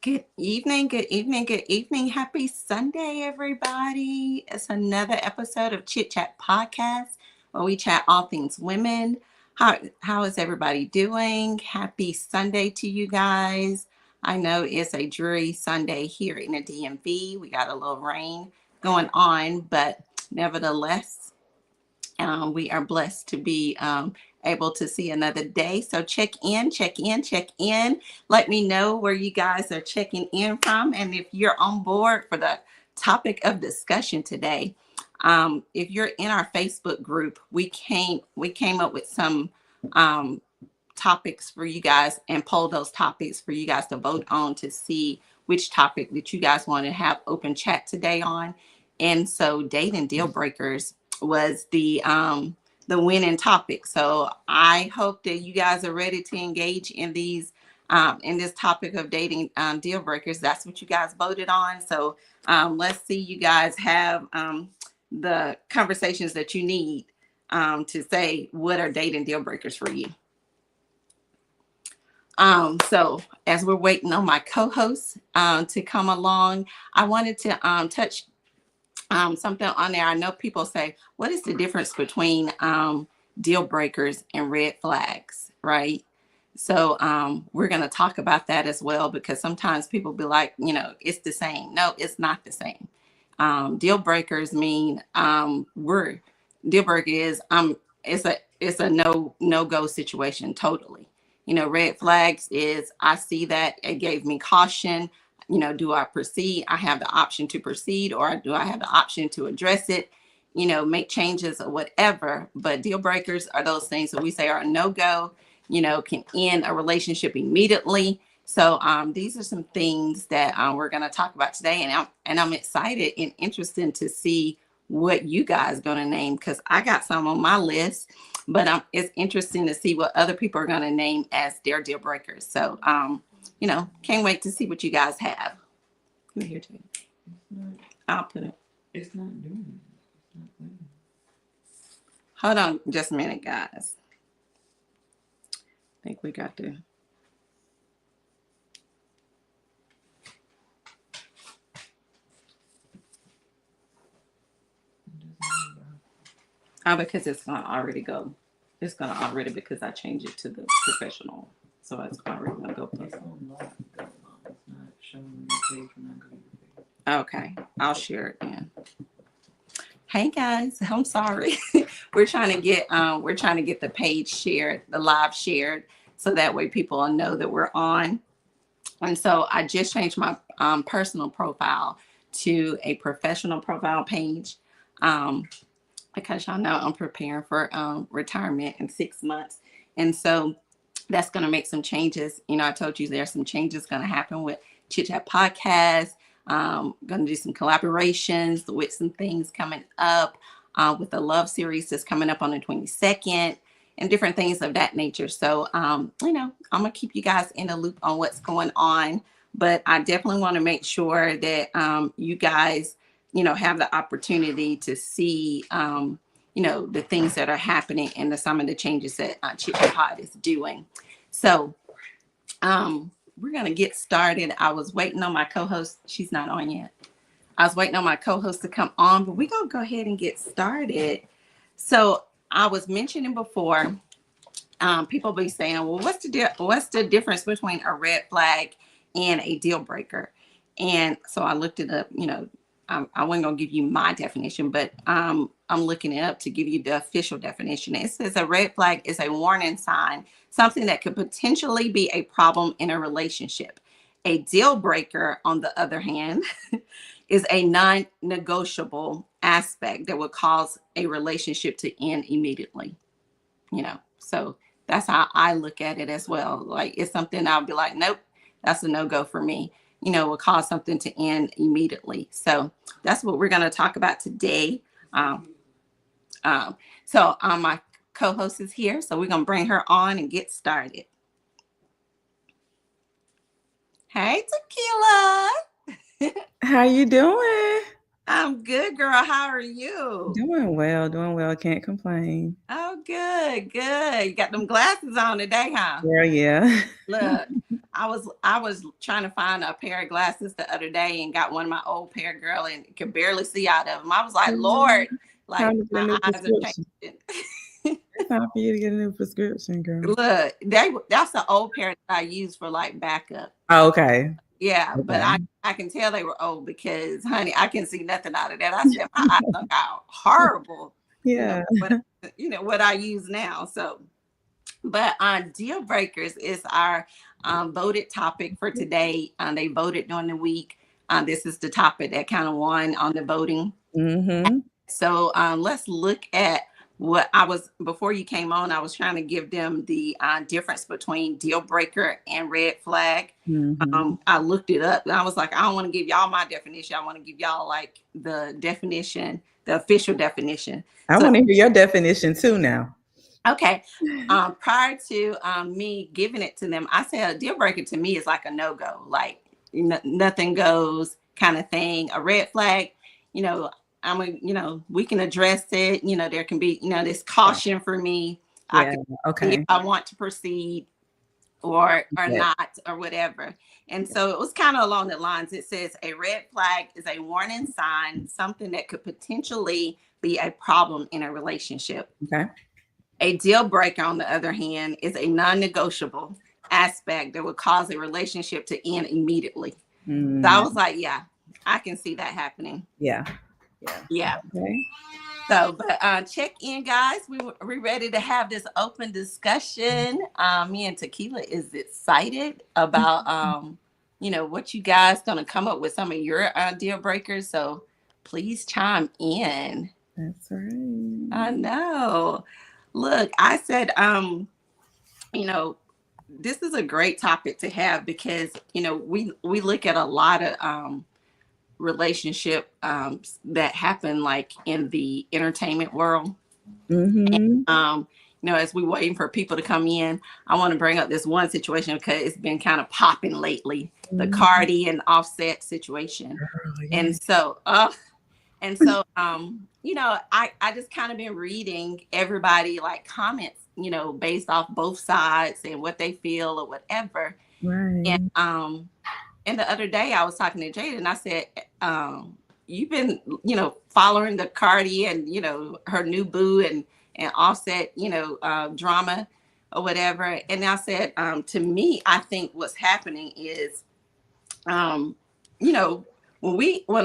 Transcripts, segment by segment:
Good evening, good evening, good evening. Happy Sunday, everybody. It's another episode of Chit Chat Podcast where we chat all things women. How is everybody doing? Happy Sunday to you guys. I know it's a dreary Sunday here in the DMV. We got a little rain going on, but nevertheless, we are blessed to be able to see another day. So check in, check in, check in. Let me know where you guys are checking in from, and if you're on board for the topic of discussion today. If you're in our Facebook group, we came up with some um, topics for you guys and poll those topics for you guys to vote on to see which topic that you guys want to have open chat today on. And so dating deal breakers was the winning topic. So I hope that you guys are ready to engage in these in this topic of dating deal breakers. That's what you guys voted on. So let's see you guys have the conversations that you need to say what are dating deal breakers for you. So as we're waiting on my co-host to come along, I wanted to touch something on there. I know people say, what is the difference between deal breakers and red flags, right? So we're going to talk about that as well, because sometimes people be like, it's the same. No, it's not the same. Deal breakers mean deal breaker is it's a no go situation totally. Red flags is I see that it gave me caution. Do I proceed? I have the option to proceed, or do I have the option to address it, make changes or whatever. But deal breakers are those things that we say are a no-go, can end a relationship immediately. So these are some things that we're going to talk about today. And I'm excited and interested to see what you guys are going to name, because I got some on my list, but it's interesting to see what other people are going to name as their deal breakers. So, can't wait to see what you guys have. Come here too. I'll put it. It's not doing it. It's not playing. Hold on just a minute, guys. I think we got to. Oh, because it's going to already go. It's going to already, because I changed it to the professional. So it's already going to go. It's not showing the page when I go to the page. Okay, I'll share it then. Hey guys, I'm sorry. we're trying to get the page shared, the live shared, so that way people will know that we're on. And so I just changed my personal profile to a professional profile page, because y'all know I'm preparing for retirement in 6 months, and so that's going to make some changes. I told you there's some changes going to happen with Chit Chat Podcast. Going to do some collaborations with some things coming up with the love series that's coming up on the 22nd and different things of that nature. So, I'm going to keep you guys in the loop on what's going on, but I definitely want to make sure that you guys, have the opportunity to see, the things that are happening and some of the changes that Chic Pod is doing. So we're going to get started. I was waiting on my co-host. She's not on yet. I was waiting on my co-host to come on, but we're going to go ahead and get started. So I was mentioning before, people be saying, well, what's the difference between a red flag and a deal breaker? And so I looked it up. I wasn't going to give you my definition, but I'm looking it up to give you the official definition. It says a red flag is a warning sign, something that could potentially be a problem in a relationship. A deal breaker, on the other hand, is a non-negotiable aspect that would cause a relationship to end immediately. So that's how I look at it as well. Like, it's something I'll be like, nope, that's a no-go for me. Will cause something to end immediately. So that's what we're going to talk about today. So my co-host is here, so we're going to bring her on and get started. Hey, Tequila. How you doing? I'm good, girl. How are you? Doing well. Can't complain. Oh, good. You got them glasses on today, huh? Girl, yeah. Look, I was trying to find a pair of glasses the other day and got one of my old pair, girl, and could barely see out of them. I was like, Lord, like Time to get a my new eyes are prescription. changing. It's time for you to get a new prescription, girl. Look, that's the old pair that I use for like backup. Oh, okay. Yeah, but Okay. I can tell they were old because, honey, I can see nothing out of that. I said my eyes look out horrible. Yeah. You know what I use now. So, but deal breakers is our voted topic for today. They voted during the week. This is the topic that kind of won on the voting. Mm-hmm. So let's look at what I was before you came on. I was trying to give them the difference between deal breaker and red flag. Mm-hmm. I looked it up and I was like, I don't want to give y'all my definition. I want to give y'all like the definition, the official definition. I want to hear your definition too now. Okay. Prior to me giving it to them, I said a deal breaker to me is like a no-go, like nothing goes kind of thing. A red flag, you know, we can address it. You know, there can be, this caution for me. Yeah. Okay. If I want to proceed or not, or whatever. And so it was kind of along the lines. It says a red flag is a warning sign, something that could potentially be a problem in a relationship. Okay. A deal breaker, on the other hand, is a non-negotiable aspect that would cause a relationship to end immediately. Mm. So I was like, yeah, I can see that happening. Yeah. Okay. So, but check in, guys. We're ready to have this open discussion. Me and Tequila is excited about, what you guys gonna come up with some of your deal breakers. So please chime in. That's right. I know. Look, I said, this is a great topic to have because, we look at a lot of relationship that happen like in the entertainment world. Mm-hmm. And, as we waiting for people to come in, I want to bring up this one situation because it's been kind of popping lately, the Cardi and Offset situation. And so I just kind of been reading everybody like comments, based off both sides and what they feel or whatever. Right. And the other day I was talking to Jada and I said, you've been, following the Cardi and, her new boo and Offset, drama or whatever. And I said, to me, I think what's happening is, when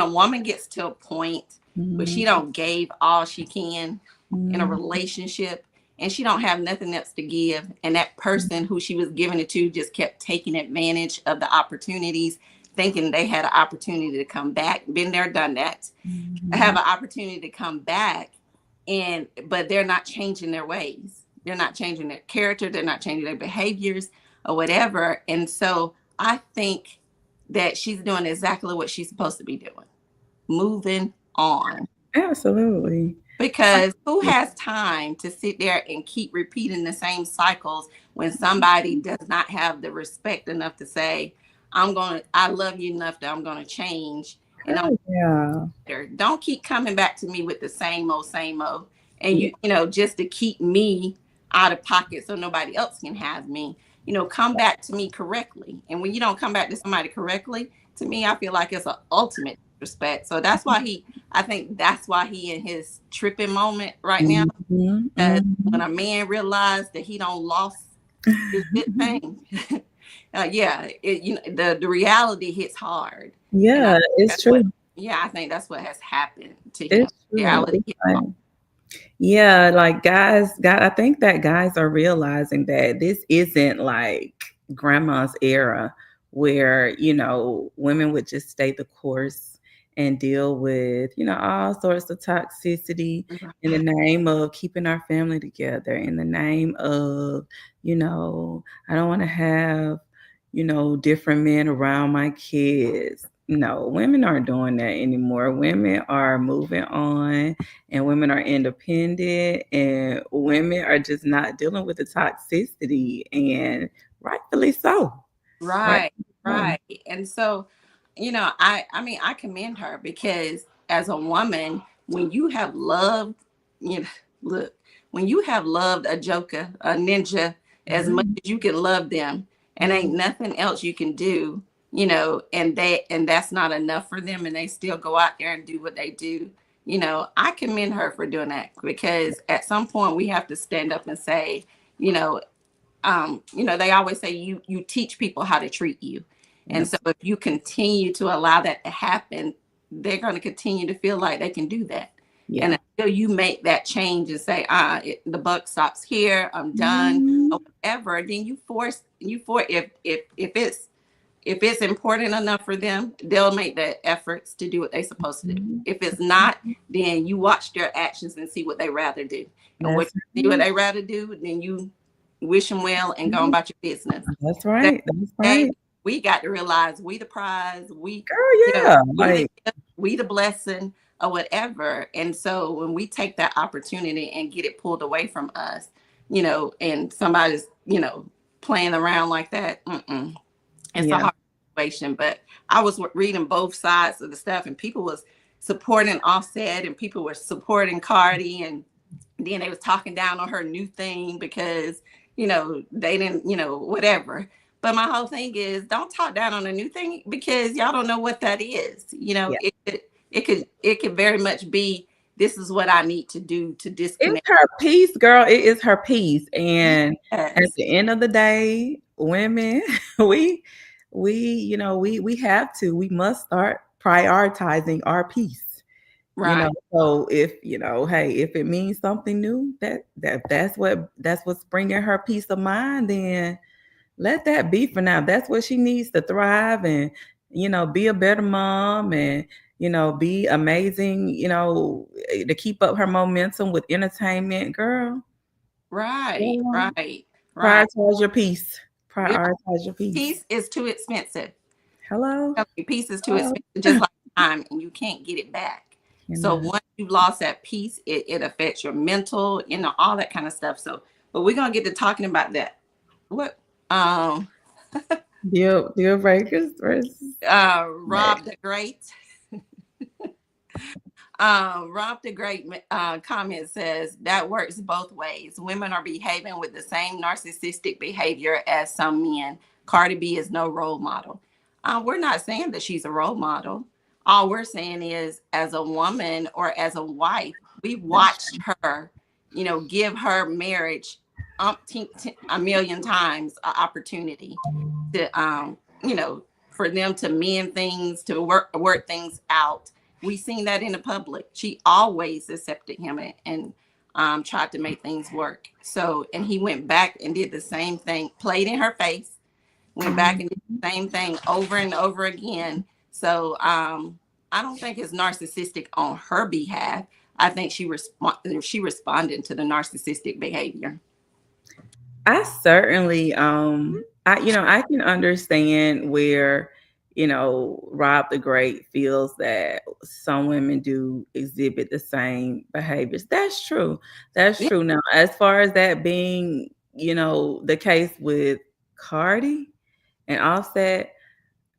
a woman gets to a point where she don't gave all she can in a relationship and she don't have nothing else to give, and that person who she was giving it to just kept taking advantage of the opportunities, thinking they had an opportunity to come back, been there, done that, have an opportunity to come back, but they're not changing their ways. They're not changing their character. They're not changing their behaviors or whatever. And so I think that she's doing exactly what she's supposed to be doing, moving on. Absolutely. Because who has time to sit there and keep repeating the same cycles when somebody does not have the respect enough to say, I love you enough that I'm going to change. And don't keep coming back to me with the same old. And just to keep me out of pocket so nobody else can have me, come back to me correctly. And when you don't come back to somebody correctly, to me, I feel like it's an ultimate respect. So that's why I think that's why he in his tripping moment right now. Because when a man realized that he don't lost his good thing, the reality hits hard. Yeah, it's true. I think that's what has happened to him. Reality hits hard. Yeah, like guys, I think that guys are realizing that this isn't like grandma's era where, women would just stay the course and deal with, all sorts of toxicity in the name of keeping our family together, in the name of, I don't want to have, different men around my kids. No, women aren't doing that anymore. Women are moving on and women are independent and women are just not dealing with the toxicity, and rightfully so. Right. And so, I commend her because as a woman, when you have loved, when you have loved a joker, a ninja, as much as you can love them, and ain't nothing else you can do, and that's not enough for them, and they still go out there and do what they do. I commend her for doing that, because at some point we have to stand up and say, you know, they always say you teach people how to treat you. And so if you continue to allow that to happen, they're going to continue to feel like they can do that. Yeah. And until you make that change and say, the buck stops here, I'm done, or whatever, then if it's important enough for them, they'll make the efforts to do what they're supposed to do. If it's not, then you watch their actions and see what they rather do. And what you see what they rather do, then you wish them well and go about your business. That's right. That's right. We got to realize we the prize. We, we the blessing or whatever. And so when we take that opportunity and get it pulled away from us, and somebody's, playing around like that, it's a hard situation. But I was reading both sides of the stuff, and people was supporting Offset, and people were supporting Cardi, and then they was talking down on her new thing because, they didn't, whatever. But my whole thing is, don't talk down on a new thing, because y'all don't know what that is. It could very much be, this is what I need to do to disconnect. It's her piece, girl. It is her piece. And at the end of the day, women, we must start prioritizing our peace. Right. So if if it means something new, that's what's bringing her peace of mind, then let that be for now. That's what she needs to thrive and be a better mom and be amazing, to keep up her momentum with entertainment, girl. Right. Prioritize your peace. Prioritize your peace. Peace is too expensive. Hello. Peace is too expensive, just like time, and you can't get it back. So once you've lost that peace, it affects your mental, all that kind of stuff. So, but we're gonna get to talking about that. What? Dealbreakers versus Rob the Great. Rob the Great comment says that works both ways. Women are behaving with the same narcissistic behavior as some men. Cardi B is no role model. We're not saying that she's a role model. All we're saying is, as a woman or as a wife, we watched her, give her marriage a million times an opportunity to, for them to mend things, to work things out. We seen that in the public. She always accepted him and tried to make things work. So, and he went back and did the same thing, played in her face, went back and did the same thing over and over again. So I don't think it's narcissistic on her behalf. I think she responded to the narcissistic behavior. I certainly I can understand where Rob the Great feels that some women do exhibit the same behaviors. That's true. True. Now, as far as that being, the case with Cardi and Offset,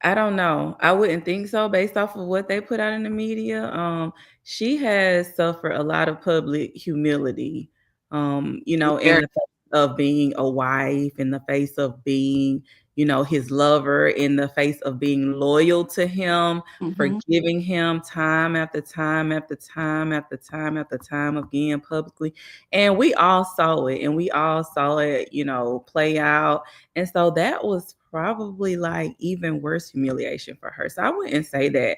I don't know. I wouldn't think so based off of what they put out in the media. She has suffered a lot of public humility, in the face of being a wife, in the face of being, his lover, in the face of being loyal to him, forgiving him time after time after time after time after time again publicly. And we all saw it, play out. And so that was probably like even worse humiliation for her. So I wouldn't say that,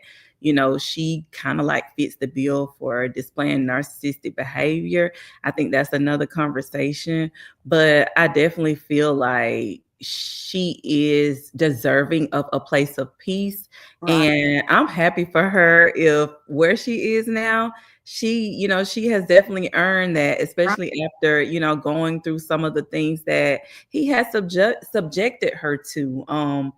she kind of like fits the bill for displaying narcissistic behavior. I think that's another conversation, but I definitely feel like she is deserving of a place of peace. Right. And I'm happy for her if where she is now, she has definitely earned that, especially after, going through some of the things that he has subjected her to.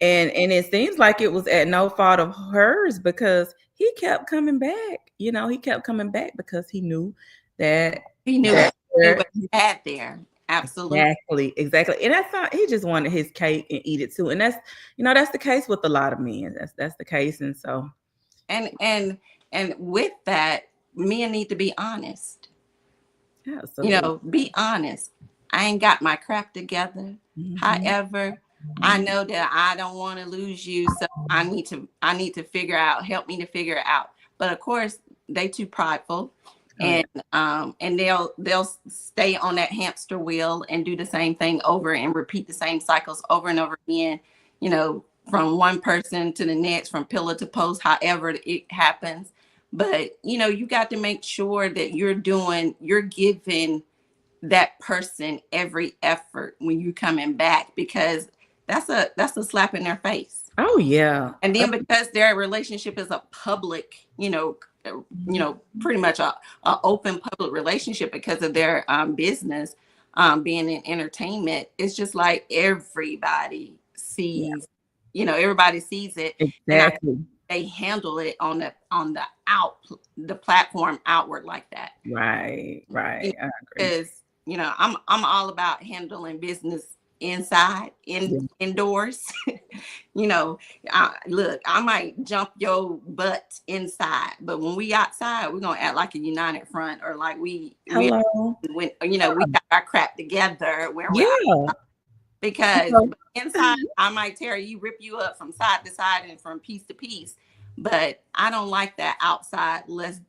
And it seems like it was at no fault of hers, because he kept coming back. He kept coming back because he knew that what he had there. Absolutely. Exactly. And that's not, he just wanted his cake and eat it too. And that's, that's the case with a lot of men. That's the case. And so. And with that, men need to be honest. Absolutely. Be honest. I ain't got my crap together. However, I know that I don't want to lose you, so I need to figure out, help me to figure it out. But of course, they too prideful, Oh yeah. and they'll stay on that hamster wheel and do the same thing over and repeat the same cycles over and over again, you know, from one person to the next, from pillar to post, however it happens. But you know, you got to make sure that you're giving that person every effort when you coming back, because that's a slap in their face. Oh yeah. And then because their relationship is a public, pretty much a open public relationship because of their business, being in entertainment, it's just like Yeah. everybody sees it. And Exactly. they handle it on the platform outward like that. Right. Right. I agree. Because I'm all about handling business inside, Yeah. indoors. Look, I might jump your butt inside, but when we outside, we're gonna act like a united front, or like we Hello. when we got our crap together where we're out. Yeah. Because Hello. inside I might rip you up from side to side and from piece to piece, but I don't like that outside. Let's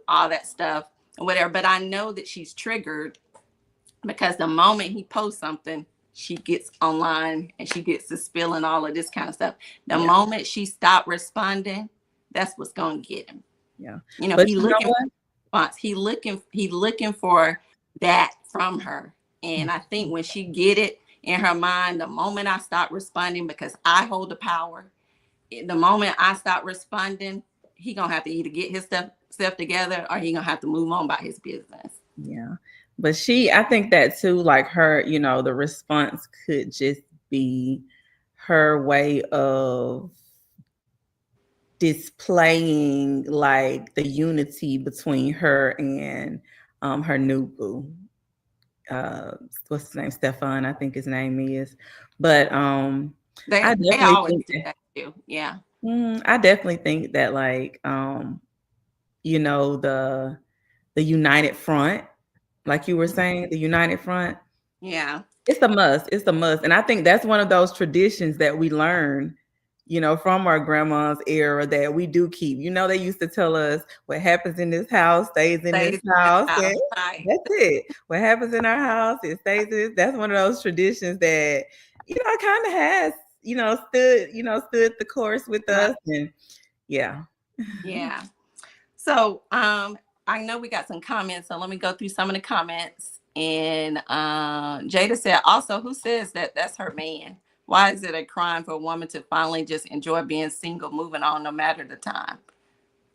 all that stuff or whatever. But I know that she's triggered because the moment he posts something, she gets online and she gets to spilling all of this kind of stuff. The Yeah. moment she stopped responding, that's what's going to get him. Yeah. He looking for response. He looking for that from her. And I think when she get it in her mind, the moment I stop responding, because I hold the power, the moment I stop responding, he gonna have to either get his stuff together, or he gonna have to move on about his business. Yeah. But I think that too, like her, the response could just be her way of displaying like the unity between her and her new boo. What's his name? Stefan, I think his name is. But They I definitely always think do that too. Yeah. I definitely think that like the united front, like you were saying, the united front. Yeah. It's a must. It's a must. And I think that's one of those traditions that we learn, from our grandma's era that we do keep. They used to tell us what happens in this house stays in this house. And Right. that's it. What happens in our house, it stays in this. That's one of those traditions that, kind of has, stood the course with us. And yeah. Yeah. So I know we got some comments, so let me go through some of the comments. And Jada said, also, who says that that's her man? Why is it a crime for a woman to finally just enjoy being single, moving on no matter the time?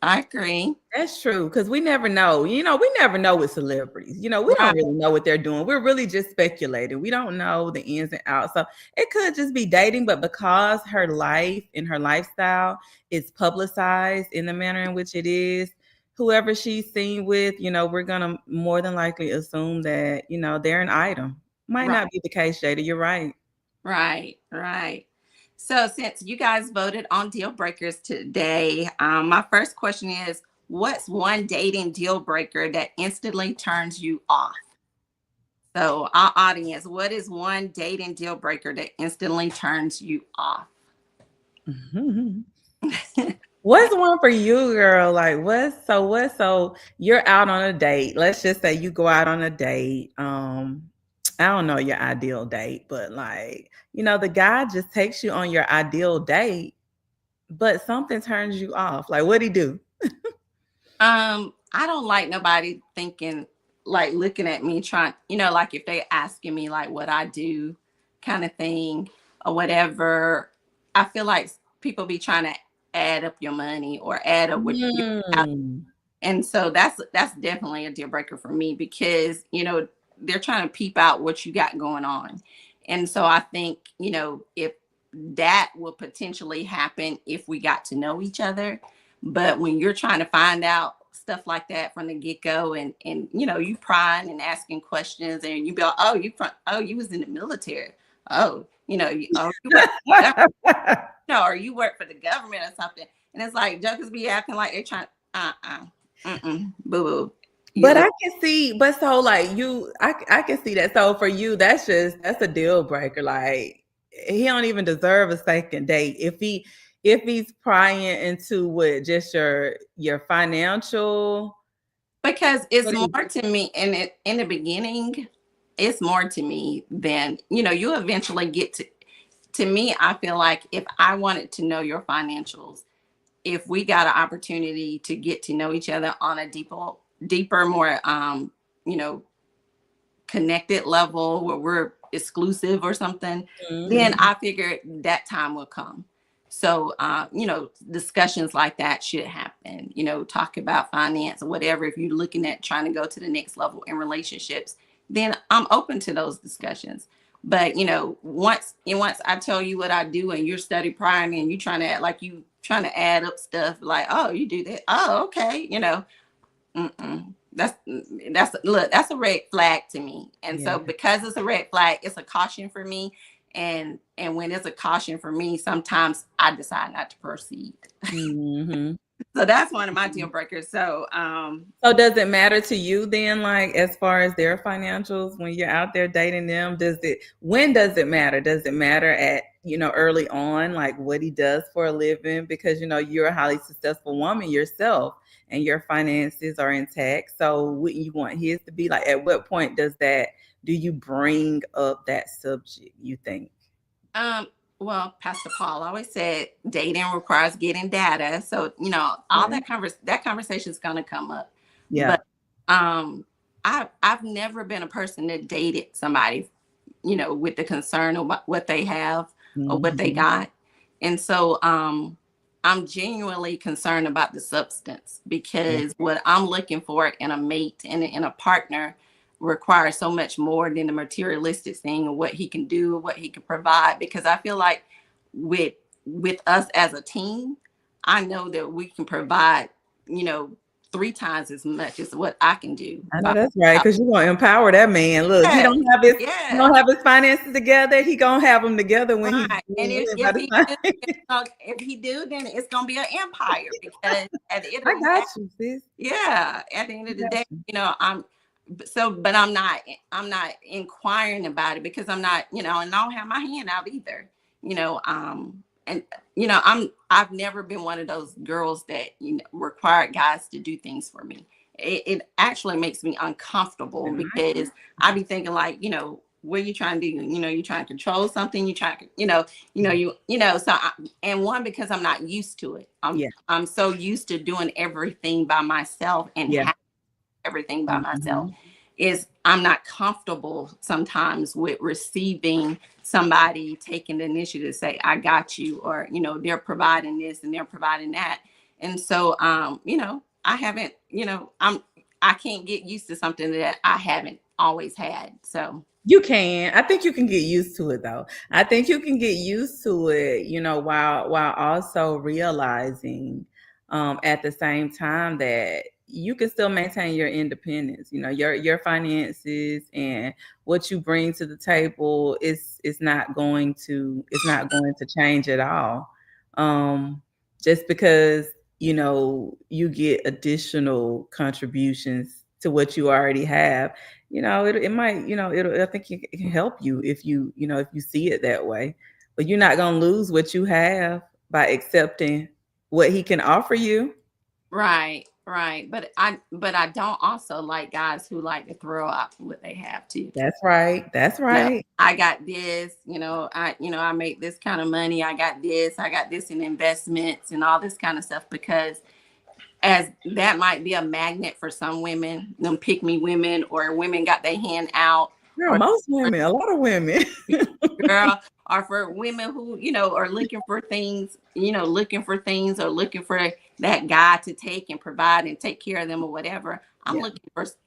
I agree. That's true, because we never know. We never know with celebrities. We don't really know what they're doing. We're really just speculating. We don't know the ins and outs. So it could just be dating, but because her life and her lifestyle is publicized in the manner in which it is, whoever she's seen with, we're gonna more than likely assume that, they're an item. Might not be the case, Jada. You're right. Right. So since you guys voted on deal breakers today, my first question is, what's one dating deal breaker that instantly turns you off? So our audience, what is one dating deal breaker that instantly turns you off? What's one for you, girl? Like so you're out on a date. Let's just say you go out on a date. I don't know your ideal date, but like, the guy just takes you on your ideal date, but something turns you off. Like, what'd he do? I don't like nobody thinking, like looking at me trying, like if they asking me like what I do kind of thing or whatever. I feel like people be trying to add up your money or add up what you have. And so that's definitely a deal breaker for me, because, they're trying to peep out what you got going on. And so I think, if that will potentially happen if we got to know each other. But when you're trying to find out stuff like that from the get-go, and you prying and asking questions, and you be like, you was in the military. Or you work for the government or something. And it's like jokers be acting like they're trying boo-boo. But I can see, so like I can see that. So for you, that's a deal breaker. Like he don't even deserve a second date. If he's prying into what just your financial, Because it's what is more to me in the beginning, it's more to me than, you eventually get to me. I feel like if I wanted to know your financials, if we got an opportunity to get to know each other on a deeper, more you know, connected level where we're exclusive or something, then Mhm. I figured that time will come. So, discussions like that should happen, talk about finance or whatever. If you're looking at trying to go to the next level in relationships, then I'm open to those discussions. But, once I tell you what I do and you're study prying and you trying to act like you trying to add up stuff like, oh, you do that. Oh, okay. Mm-mm. That's a red flag to me. And Yeah. so because it's a red flag, it's a caution for me. And when it's a caution for me, sometimes I decide not to proceed. Mhm. So that's one of my deal breakers. So So does it matter to you then, like as far as their financials when you're out there dating them? When does it matter? Does it matter at, early on, like what he does for a living? Because you're a highly successful woman yourself and your finances are intact. So wouldn't you want his to be like, at what point do you bring up that subject, you think? Um, well, Pastor Paul always said dating requires getting data. So, all Yeah. that conversation is gonna come up. Yeah. But um I've never been a person that dated somebody, with the concern of what they have or what they Mhm. got. And so I'm genuinely concerned about the substance Yeah. because what I'm looking for in a mate and in a partner requires so much more than the materialistic thing of what he can do, what he can provide. Because I feel like with with us as a team, I know that we can provide, you know, 3 times as much as what I can do I know by that's right, myself. because you're gonna empower that man. Look, Yes, he yes, don't have his finances together. He gonna have them together when right. And by if the he time. do, if he do, then it's gonna be an empire because at the end I of the got day, you, sis. yeah, at the end I of the got day, you. but I'm not inquiring about it because I'm not, and I don't have my hand out either, and I've never been one of those girls that required guys to do things for me. It actually makes me uncomfortable And because I be thinking like, what are you trying to do? You trying to control something. You trying to, so and one, because I'm not used to it. yeah, I'm so used to doing everything by myself and yeah. everything by myself Mhm. is I'm not comfortable sometimes with receiving somebody taking the initiative to say, I got you, or, they're providing this and they're providing that. And so, I haven't, I can't get used to something that I haven't always had. So, You can. I think you can get used to it though. I think you can get used to it, while also realizing at the same time that you can still maintain your independence. Your finances and what you bring to the table is not going to change at all. Just because, you get additional contributions to what you already have, it might, I think it can help you if you see it that way. But you're not going to lose what you have by accepting what he can offer you. right, right. But I don't also like guys who like to throw out what they have too. That's right. That's No, right. I got this, I make this kind of money. I got this in investments and all this kind of stuff because as that might be a magnet for some women, them pick me women or women got their hand out Girl, or most women, a lot of women. girl or for women who, are looking for things, or looking for that guy to take and provide and take care of them or whatever. Yeah,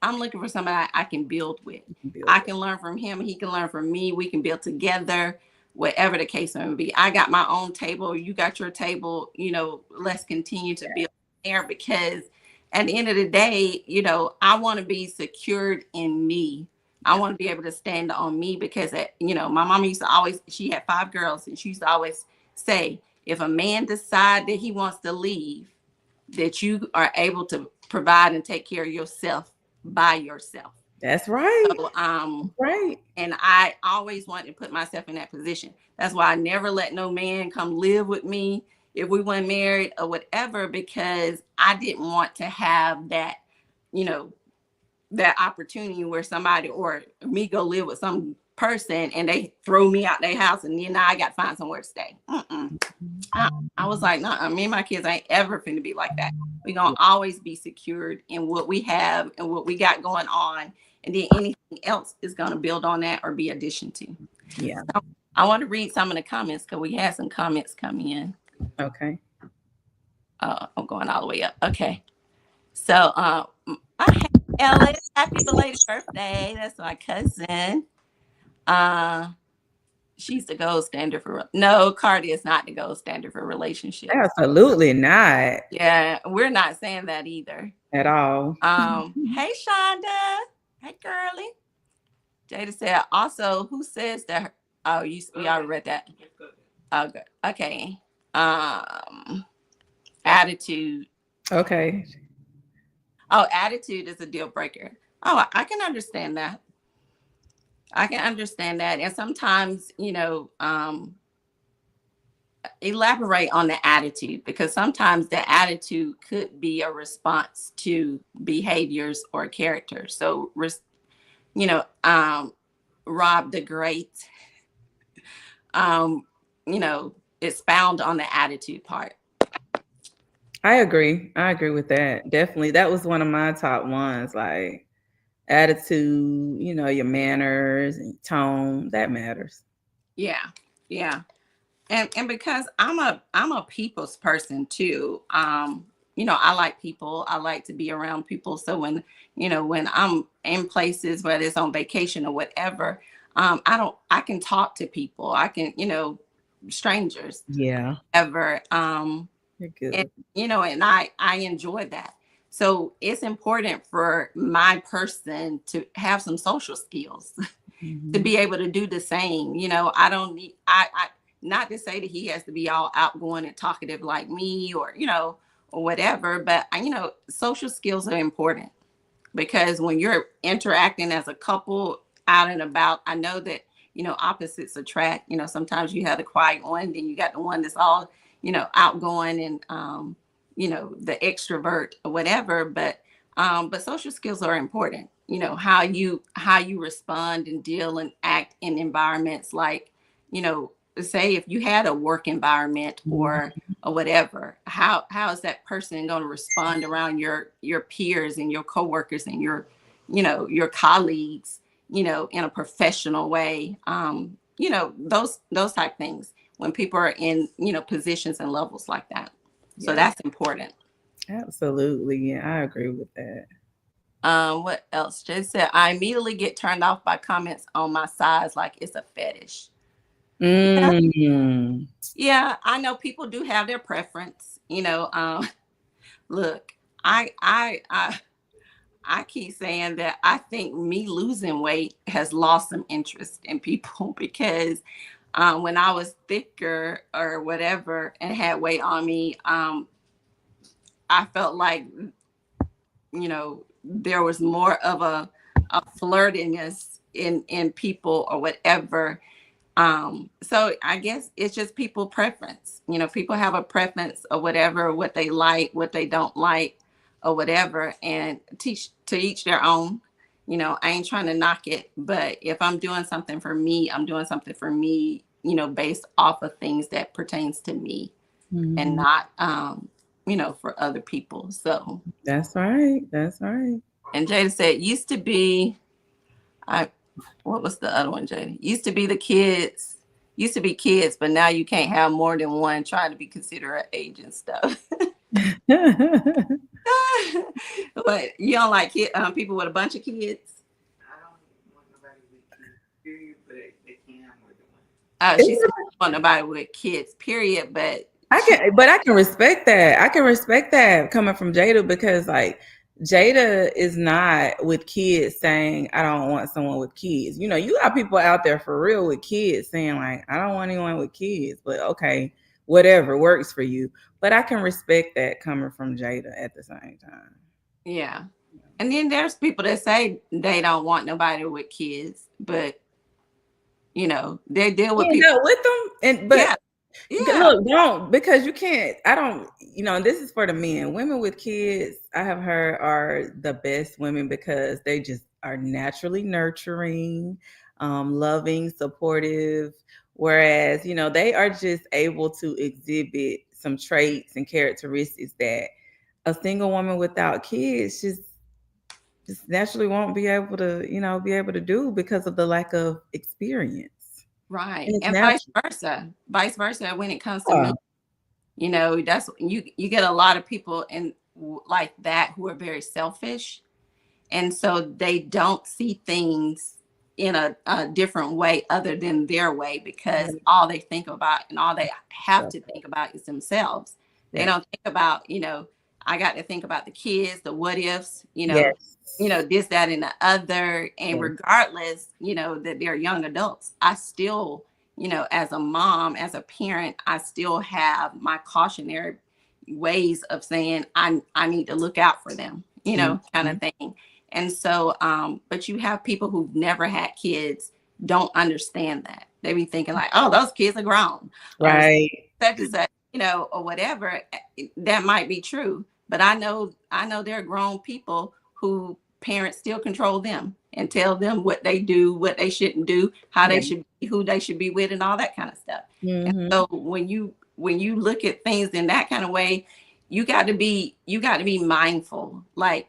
I'm looking for somebody I can build with. you can build I with. can learn from him, he can learn from me, we can build together, whatever the case may be. I got my own table, you got your table, let's continue to build there because at the end of the day, I want to be secured in me. I Yeah. want to be able to stand on me because, my mama used to always, she had 5 girls and she used to always say, if a man decide that he wants to leave, that you are able to provide and take care of yourself by yourself. That's right. So, Right. and I always wanted to put myself in that position. That's why I never let no man come live with me if we weren't married or whatever, because I didn't want to have that, you know, that opportunity where somebody or me go live with some person and they throw me out their house and then I got to find somewhere to stay. I was like, nah, me and my kids ain't ever finna be like that. We're gonna always be secured in what we have and what we got going on. And then anything else is gonna build on that or be addition to. Yeah. So I want to read some of the comments because we had some comments come in. Okay. I'm going all the way up. Okay. So Ellis, happy belated birthday. That's my cousin. She's the gold standard for no, Cardi is not the gold standard for relationships. Absolutely not Yeah, we're not saying that either. at all. Hey Shonda. Hey girly. Jada said also, who says that oh we already read that. Oh good. Okay. Attitude. Okay. Oh, attitude is a deal breaker. Oh, I can understand that. I can understand that. And sometimes, elaborate on the attitude, because sometimes the attitude could be a response to behaviors or character. So, Rob the Great, it's found on the attitude part. I agree. I agree with that. Definitely. That was one of my top ones. Like attitude, your manners and tone, that matters. Yeah. Yeah. And because I'm a people's person too. I like people. I like to be around people. So when I'm in places, whether it's on vacation or whatever, I can talk to people. I can, strangers. Yeah. Ever. You're good. And I enjoy that. So it's important for my person to have some social skills to be able to do the same. I don't need, I not to say that he has to be all outgoing and talkative like me or whatever, but social skills are important, because when you're interacting as a couple out and about, I know that opposites attract. Sometimes you have the quiet one, then you got the one that's all outgoing and the extrovert or whatever, but social skills are important. How you respond and deal and act in environments like, say if you had a work environment or whatever, how is that person going to respond around your peers and your coworkers and your colleagues, in a professional way, those type things when people are in positions and levels like that. So that's important. Absolutely. Yeah, I agree with that. What else? Just said I immediately get turned off by comments on my size, like it's a fetish. Yeah, I know people do have their preference. Look, I keep saying that I think me losing weight has lost some interest in people because when I was thicker or whatever and had weight on me, I felt like there was more of a flirtiness in people or whatever. So I guess it's just people preference. People have a preference or whatever, what they like, what they don't like, or whatever, and teach to each their own. I ain't trying to knock it, but if I'm doing something for me, I'm doing something for me, based off of things that pertains to me and not for other people. So that's right. That's right. and Jada said used to be what was the other one, Jada? Used to be kids, but now you can't have more than one, trying to be considerate age and stuff. But you don't like people with a bunch of kids? I don't want nobody with kids, period, but they can have more than one. She said I don't want nobody with kids, period, but I can respect that. I can respect that coming from Jada, because like Jada is not with kids saying I don't want someone with kids. You got people out there for real with kids saying like I don't want anyone with kids, but okay, whatever works for you. But I can respect that coming from Jada at the same time. yeah. And then there's people that say they don't want nobody with kids, but you know, they deal with people. With them, and but Yeah. Yeah. look, don't, because you can't. I don't. And this is for the men. Women with kids, I have heard, are the best women because they just are naturally nurturing, loving, supportive. Whereas, they are just able to exhibit some traits and characteristics that a single woman without kids just naturally won't be able to, do because of the lack of experience. Right. And it's And natural. vice versa when it comes to me. That's you get a lot of people like that who are very selfish, and so they don't see things in a different way other than their way, because all they think about and all they have to think about is themselves. They don't think about, I got to think about the kids, the what ifs, this, that, and the other. And regardless, that they're young adults, I still, as a mom, as a parent, I still have my cautionary ways of saying I need to look out for them, kind of thing. And so, but you have people who've never had kids don't understand that. They be thinking like, oh, those kids are grown. Right. Or such and such, or whatever. That might be true. But I know there are grown people who parents still control them and tell them what they do, what they shouldn't do, how they should be, who they should be with, and all that kind of stuff. And so when you look at things in that kind of way, you got to be mindful. Like,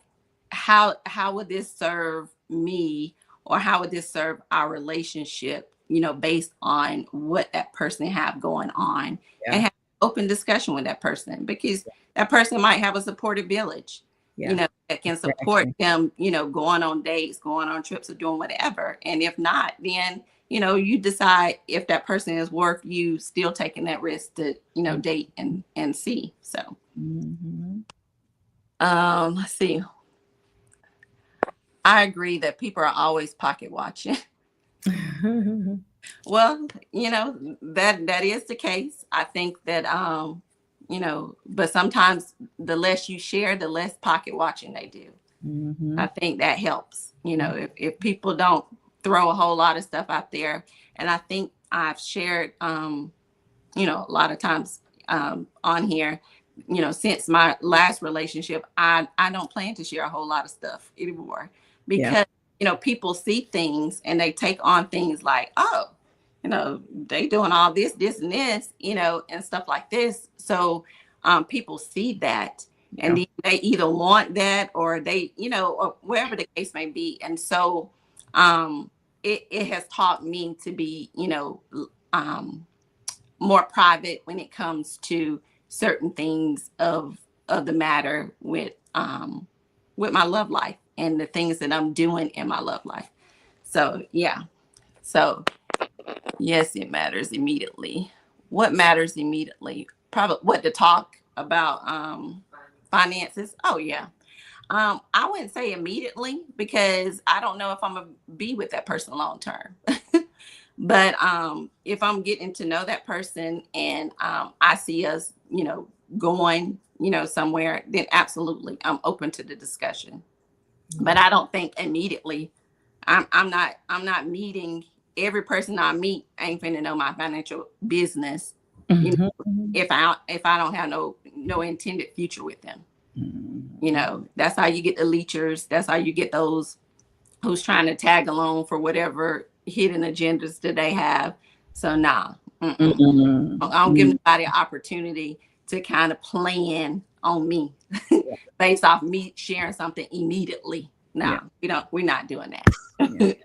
how would this serve me, or how would this serve our relationship, based on what that person have going on, and have open discussion with that person, because that person might have a supportive village, that can support them, going on dates, going on trips, or doing whatever. And if not, then, you decide if that person is worth you still taking that risk to, date and see. So, let's see. I agree that people are always pocket watching. Well, that is the case. I think that, but sometimes the less you share, the less pocket watching they do. I think that helps, if people don't throw a whole lot of stuff out there. And I think I've shared, a lot of times on here, since my last relationship, I don't plan to share a whole lot of stuff anymore, because, people see things and they take on things like, oh, they doing all this, and this, and stuff like this. So people see that, and they either want that, or they, or wherever the case may be. And so it has taught me to be, more private when it comes to certain things of the matter with my love life and the things that I'm doing in my love life. So, yeah. So, yes, it matters immediately. What matters immediately? Probably what to talk about, finances. Oh, yeah. I wouldn't say immediately, because I don't know if I'm gonna be with that person long term. But if I'm getting to know that person, and I see us, going, somewhere, then absolutely I'm open to the discussion. But I don't think immediately. I'm not meeting every person I meet. Ain't finna know my financial business, if I don't have no intended future with them. That's how you get the leechers. That's how you get those who's trying to tag along for whatever hidden agendas that they have. So nah, I don't give anybody an opportunity to kind of plan on me based off me sharing something immediately. No, we're not doing that.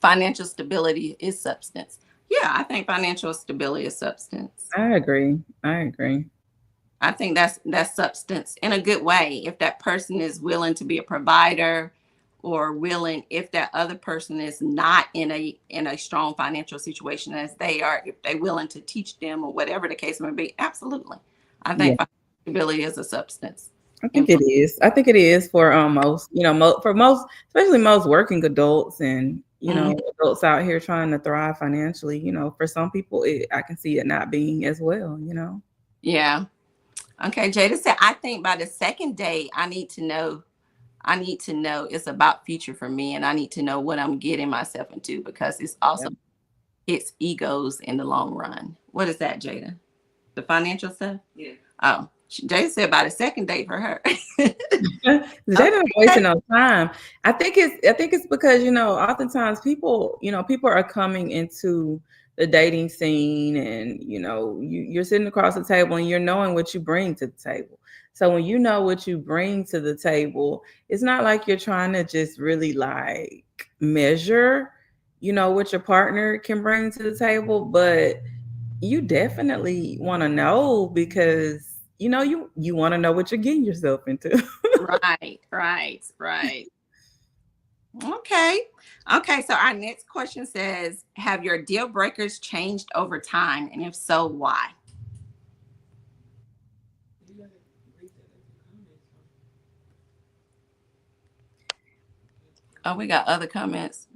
Financial stability is substance. Yeah, I think financial stability is substance. I agree. I think that's substance in a good way. If that person is willing to be a provider, or willing, if that other person is not in a strong financial situation as they are, if they're willing to teach them, or whatever the case may be, absolutely. I think financial stability is a substance. I think it is. I think it is for most, for most, especially most working adults, and adults out here trying to thrive financially. For some people, I can see it not being as well. Yeah. Okay, Jada said, I think by the second day, I need to know I need to know it's about future for me, and I need to know what I'm getting myself into, because it's also hits egos in the long run. What is that, Jada? The financial stuff? Yeah. Oh, Jada said about a second date for her. They're not wasting no time. I think it's because, oftentimes people are coming into the dating scene, and you're sitting across the table and you're knowing what you bring to the table. So when you know what you bring to the table, it's not like you're trying to just really like measure, what your partner can bring to the table, but you definitely want to know, because you want to know what you're getting yourself into. Right, right, right. Okay. Okay. So our next question says, have your deal breakers changed over time? And if so, why? You gotta read that as a comment. Oh, we got other comments.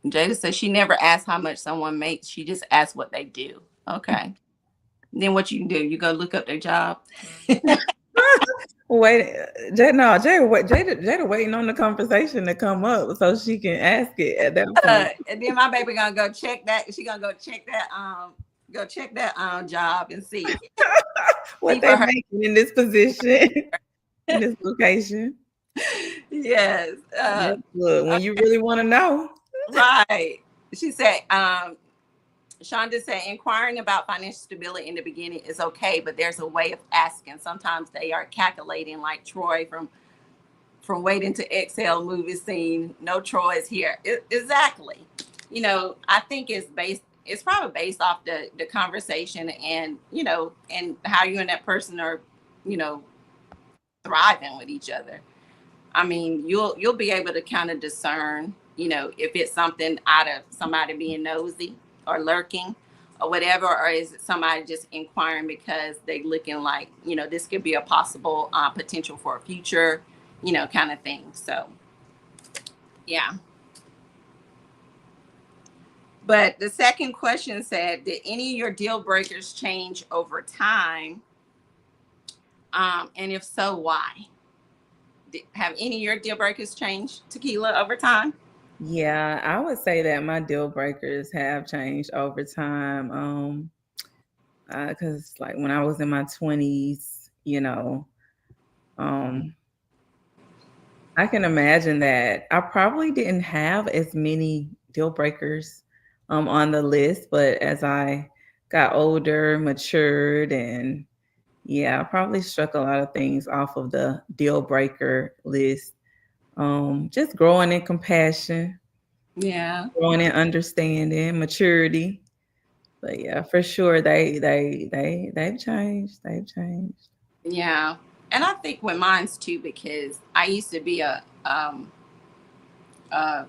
Jada says she never asks how much someone makes. She just asks what they do. Okay. Then what you do? You go look up their job. Wait, Jada waiting on the conversation to come up so she can ask it at that point. And then my baby gonna go check that. She gonna go check that job and see What for they her. making in this position, in this location. Yes. Look, when you really want to know. Right. She said, Shonda said, inquiring about financial stability in the beginning is okay, but there's a way of asking. Sometimes they are calculating, like Troy from Waiting to Exhale movie scene. No Troy is here. Exactly. I think it's probably based off the conversation, and and how you and that person are, you know, thriving with each other. I mean, you'll be able to kind of discern, if it's something out of somebody being nosy or lurking or whatever, or is it somebody just inquiring because they looking like, this could be a possible potential for a future, kind of thing. So, yeah. But the second question said, did any of your deal breakers change over time? And if so, why? Have any of your deal breakers changed, Tequila, over time? Yeah, I would say that my deal breakers have changed over time. Because like when I was in my 20s, um, I can imagine that I probably didn't have as many deal breakers on the list, but as I got older, matured, and yeah, I probably struck a lot of things off of the deal breaker list. Just growing in compassion, Yeah. growing in understanding, maturity. But yeah, for sure, they've changed. They've changed. Yeah. And I think with mine's too, because I used to be uh, oh,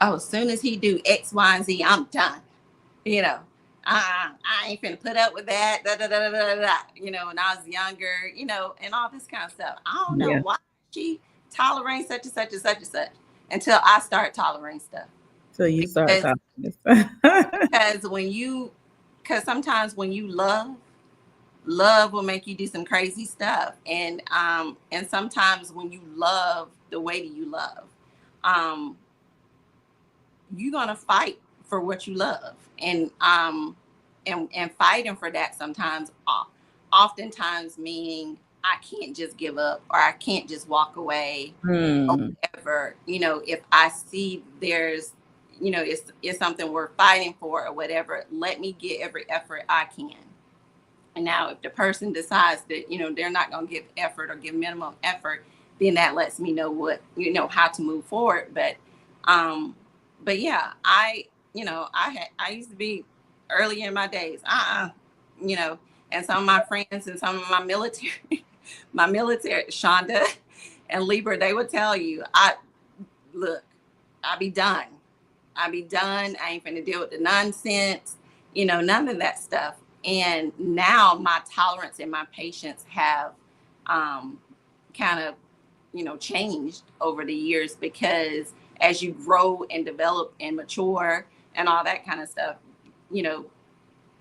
as soon as he do X, Y, and Z, I'm done. You know, I ain't finna put up with that. Da, da, da, da, da, da. When I was younger, and all this kind of stuff. I don't know Yeah. why she tolerates such and such and such and such until I start tolerating stuff. So you start Because, talking this. because because sometimes when you love will make you do some crazy stuff, and sometimes when you love the way that you love, um you're gonna fight for what you love, and fighting for that sometimes, oftentimes meaning I can't just give up, or I can't just walk away, or Hmm. whatever. If I see there's, it's something we're fighting for or whatever, let me get every effort I can. And now, if the person decides that, they're not going to give effort or give minimum effort, then that lets me know how to move forward. Um, but yeah, I used to be early in my days, you know, and some of my friends and some of my military, Shonda and Libra, they would tell you, look, I be done. I be done. I ain't finna deal with the nonsense, none of that stuff. And now my tolerance and my patience have kind of, changed over the years, because as you grow and develop and mature and all that kind of stuff, you know,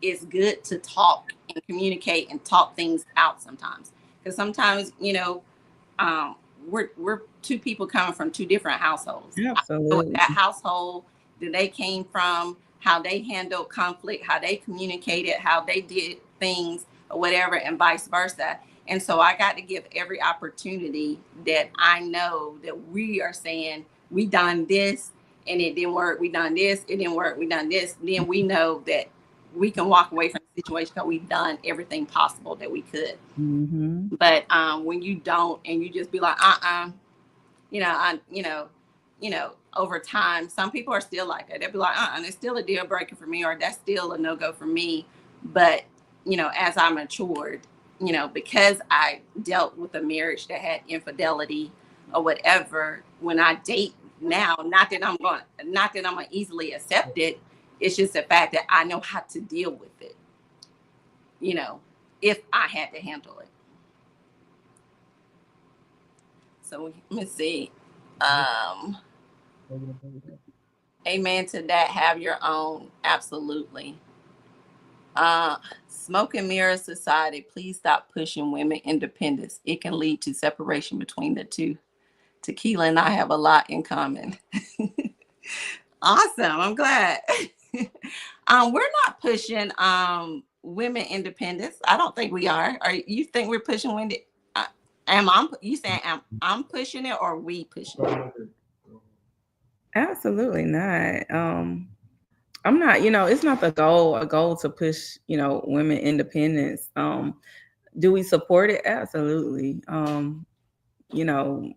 it's good to talk and communicate and talk things out sometimes. Because sometimes, we're two people coming from two different households. I know what Absolutely. that household that they came from, how they handled conflict, how they communicated, how they did things, or whatever, and vice versa. And so I got to give every opportunity that I know that we are saying we done this and it didn't work. We done this, it didn't work. We done this. Then we know that we can walk away from the situation because we've done everything possible that we could. Mm-hmm. But when you don't and you just be like, I, over time, some people are still like that. They'll be like, it's still a deal breaker for me, or that's still a no go for me. But, as I matured, because I dealt with a marriage that had infidelity or whatever, when I date now, not that I'm gonna easily accept it. It's just the fact that I know how to deal with it, if I had to handle it. So let me see. Um, Amen to that. Have your own. Absolutely. Smoke and mirror society. Please stop pushing women independence. It can lead to separation between the two. Tequila and I have a lot in common. Awesome. I'm glad. We're not pushing women independence. I don't think we are. Or you think we're pushing women? You saying I'm pushing it or we pushing it? Absolutely not. I'm not, it's not a goal to push, women independence. Do we support it? Absolutely. You know,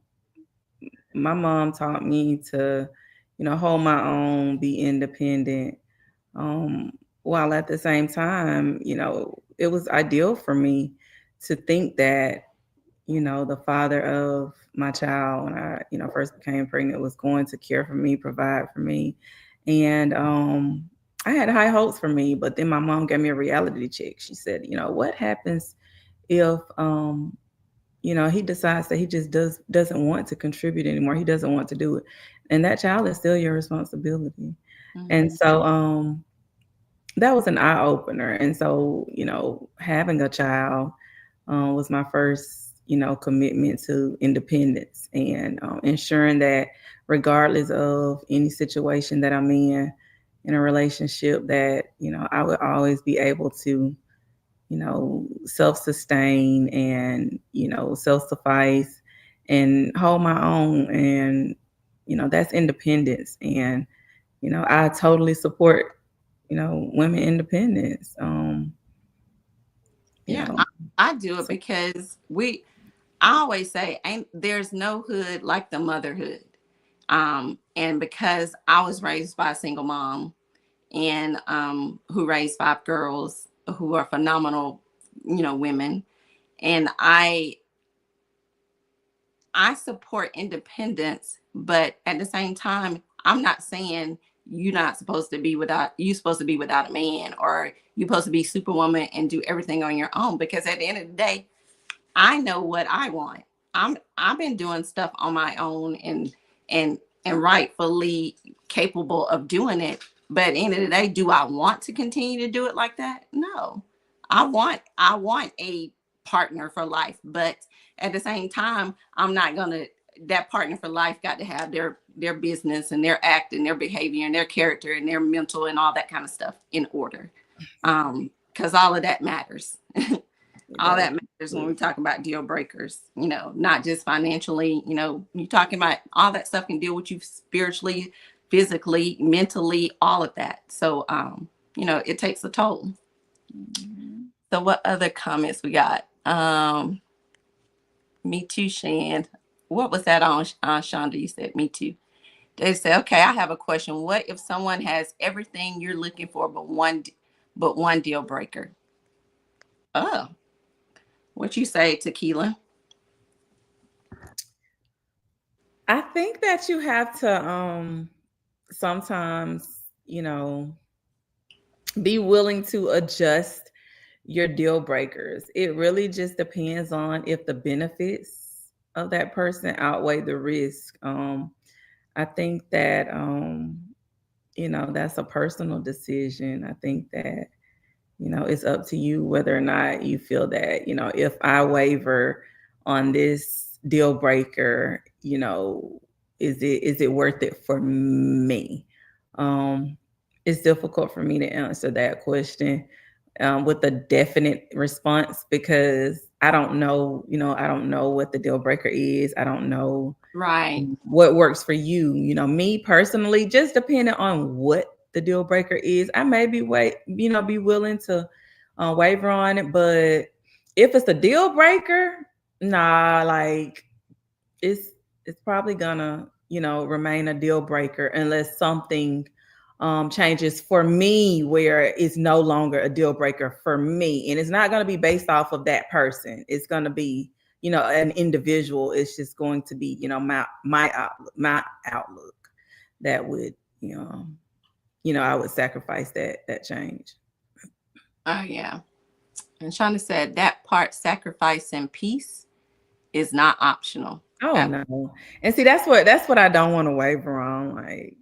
my mom taught me to, hold my own, be independent. Um, while at the same time, it was ideal for me to think that, the father of my child when I, first became pregnant was going to care for me, provide for me. And I had high hopes for me, but then my mom gave me a reality check. She said, what happens if he decides that he just doesn't want to contribute anymore. He doesn't want to do it. And that child is still your responsibility. Mm-hmm. And so that was an eye opener. And so, having a child was my first, commitment to independence and ensuring that regardless of any situation that I'm in a relationship, that, I would always be able to, self-sustain and, self-suffice and hold my own. And, that's independence. And, I totally support, women independence. You Yeah, know, I do it so because I always say, there's no hood like the motherhood. And because I was raised by a single mom and who raised 5 girls who are phenomenal, women, and I support independence, but at the same time, I'm not saying you're supposed to be without a man, or you're supposed to be superwoman and do everything on your own, because at the end of the day, I know what I want. I've been doing stuff on my own and and rightfully capable of doing it. But at the end of the day, do I want to continue to do it like that? No. I want a partner for life, but at the same time, I'm not gonna that partner for life got to have their business and their act and their behavior and their character and their mental and all that kind of stuff in order. Because all of that matters. All that matters when we talk about deal breakers, not just financially, you're talking about all that stuff can deal with you spiritually, physically, mentally, all of that. So, it takes a toll. So what other comments we got? Me too, Shan. What was that on, Shonda? You said me too. They say, okay, I have a question. What if someone has everything you're looking for, but one deal breaker? Oh, what you say, Tequila? I think that you have to sometimes, be willing to adjust your deal breakers. It really just depends on if the benefits of that person outweigh the risk. I think that that's a personal decision. I think that It's up to you whether or not you feel that, if I waver on this deal breaker, is it worth it for me? Um, it's difficult for me to answer that question with a definite response because I don't know what the deal breaker is. I don't know Right. what works for you. Me personally, just depending on what the deal breaker is, I may be willing to waver on it. But if it's a deal breaker, nah, like it's it's probably gonna remain a deal breaker unless something changes for me where it's no longer a deal breaker for me, and it's not going to be based off of that person. It's going to be an individual. It's just going to be my outlook that would I would sacrifice that change. Oh yeah. And Shonda said that part, sacrifice and peace, is not optional. Oh no. And see, that's what I don't want to waver on. Like,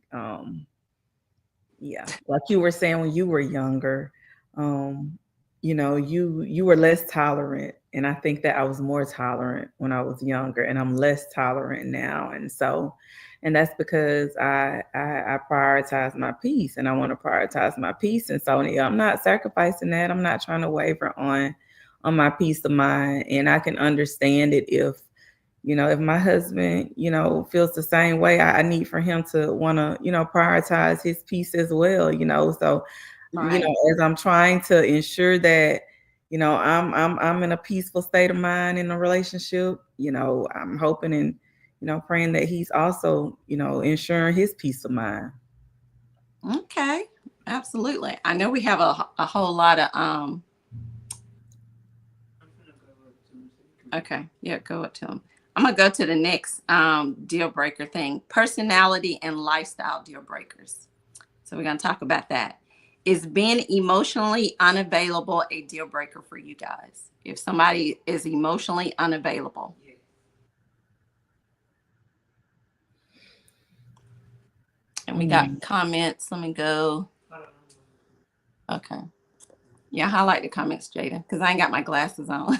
yeah, like you were saying when you were younger, you were less tolerant, and I think that I was more tolerant when I was younger, and I'm less tolerant now. And that's because I prioritize my peace, and I want to prioritize my peace. And so yeah, I'm not sacrificing that. I'm not trying to waver on my peace of mind, and I can understand it if my husband, feels the same way. I need for him to want to, prioritize his peace as well, So, Right. as I'm trying to ensure that, I'm in a peaceful state of mind in a relationship, I'm hoping and, praying that he's also, ensuring his peace of mind. Okay. Absolutely. I know we have a whole lot of I'm gonna go up to him so you can. okay. Yeah, go up to them. I'm gonna go to the next deal breaker thing. Personality and lifestyle deal breakers. So we're gonna talk about that. Is being emotionally unavailable a deal breaker for you guys? If somebody is emotionally unavailable. Yeah. And we got comments. Let me go. I don't know. Okay. Yeah, highlight the comments, Jada, because I ain't got my glasses on.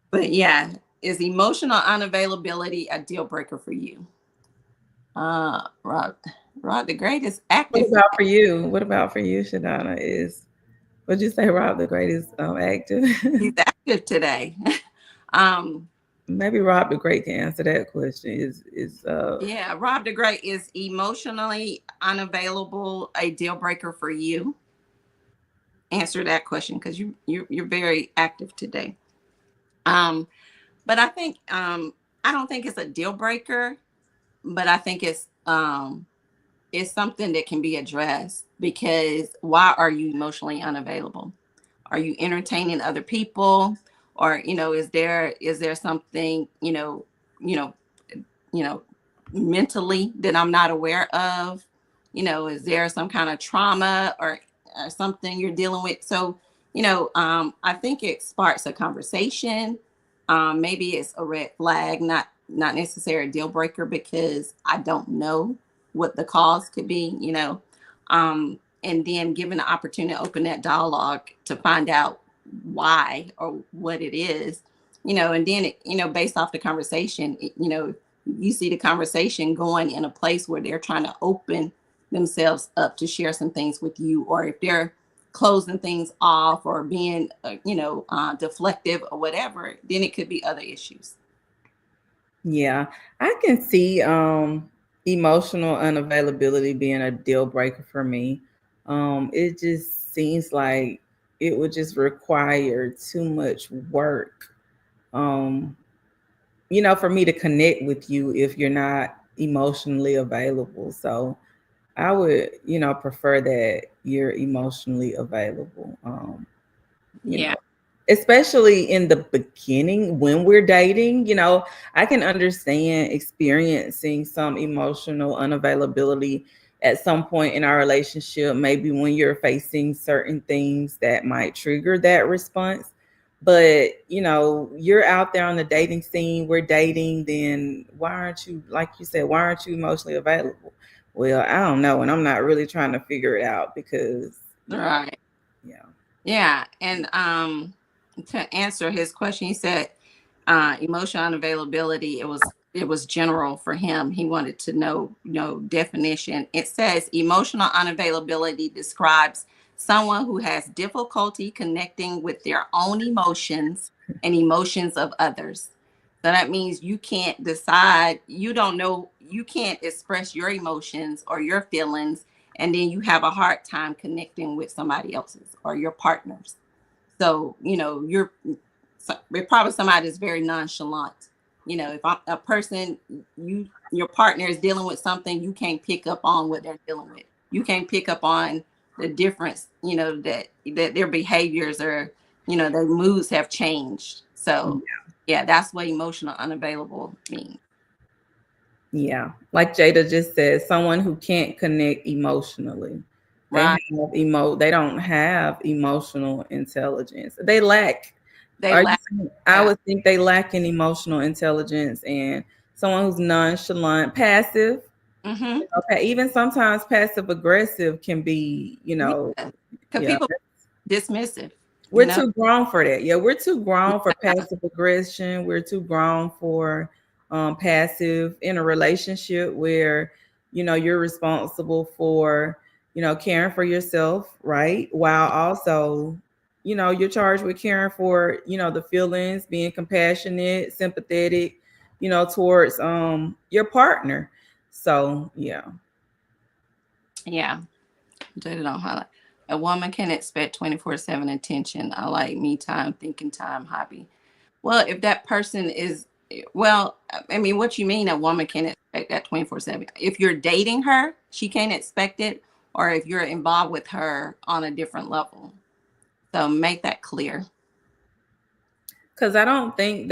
But yeah, is emotional unavailability a deal breaker for you? Rod the Great is What active. about for you? What about for you, Shadana? Would you say Rob the Great is active? He's active today. um, Maybe Rob the Great can answer that question. yeah, Rob the Great, is emotionally unavailable a deal breaker for you? Answer that question because you're very active today. Um, but I think I don't think it's a deal breaker, but I think it's something that can be addressed because why are you emotionally unavailable? Are you entertaining other people? Or, is there something, you know, you know, mentally that I'm not aware of? Is there some kind of trauma or something you're dealing with? So, I think it sparks a conversation. Maybe it's a red flag, not necessarily a deal breaker because I don't know what the cause could be. And then given the opportunity to open that dialogue to find out why or what it is, and then based off the conversation, you see the conversation going in a place where they're trying to open themselves up to share some things with you, or if they're closing things off or being deflective or whatever, then it could be other issues. Yeah, I can see emotional unavailability being a deal breaker for me. It just seems like it would just require too much work. Um, for me to connect with you if you're not emotionally available. So I would, prefer that you're emotionally available. You Yeah. know, especially in the beginning when we're dating, I can understand experiencing some emotional unavailability at some point in our relationship, maybe when you're facing certain things that might trigger that response. But, you're out there on the dating scene, we're dating, then why aren't you, like you said, why aren't you emotionally available? well, I don't know, and I'm not really trying to figure it out because Right. yeah. Yeah. And to answer his question, he said emotional unavailability, it was general for him. He wanted to know, definition. It says emotional unavailability describes someone who has difficulty connecting with their own emotions and emotions of others. So that means you can't decide, you don't know, you can't express your emotions or your feelings, and then you have a hard time connecting with somebody else's or your partners. So, you're probably somebody that's very nonchalant. If I'm a person, your partner is dealing with something, you can't pick up on what they're dealing with. You can't pick up on the difference, that their behaviors or, their moods have changed. So, yeah, that's what emotional unavailable means. Yeah. Like Jada just said, someone who can't connect emotionally. Right. They don't have emotional intelligence. They lack. They Are you lack. saying, I Yeah. would think they lack in emotional intelligence, and someone who's nonchalant, passive. Mm-hmm. Okay, even sometimes passive aggressive can be, Yeah. Because yeah. people dismissive, you We're know? too grown for that. Yeah, we're too grown for passive aggression. We're too grown for passive in a relationship where you're responsible for caring for yourself, right? While also you're charged with caring for the feelings, being compassionate, sympathetic, towards your partner. So yeah. Yeah. Jada don't highlight. A woman can expect 24/7 attention. I like me time, thinking time, hobby. Well, if that person is, well, I mean, what you mean a woman can expect that 24/7? If you're dating her, she can't expect it, or if you're involved with her on a different level. So make that clear. Because I don't think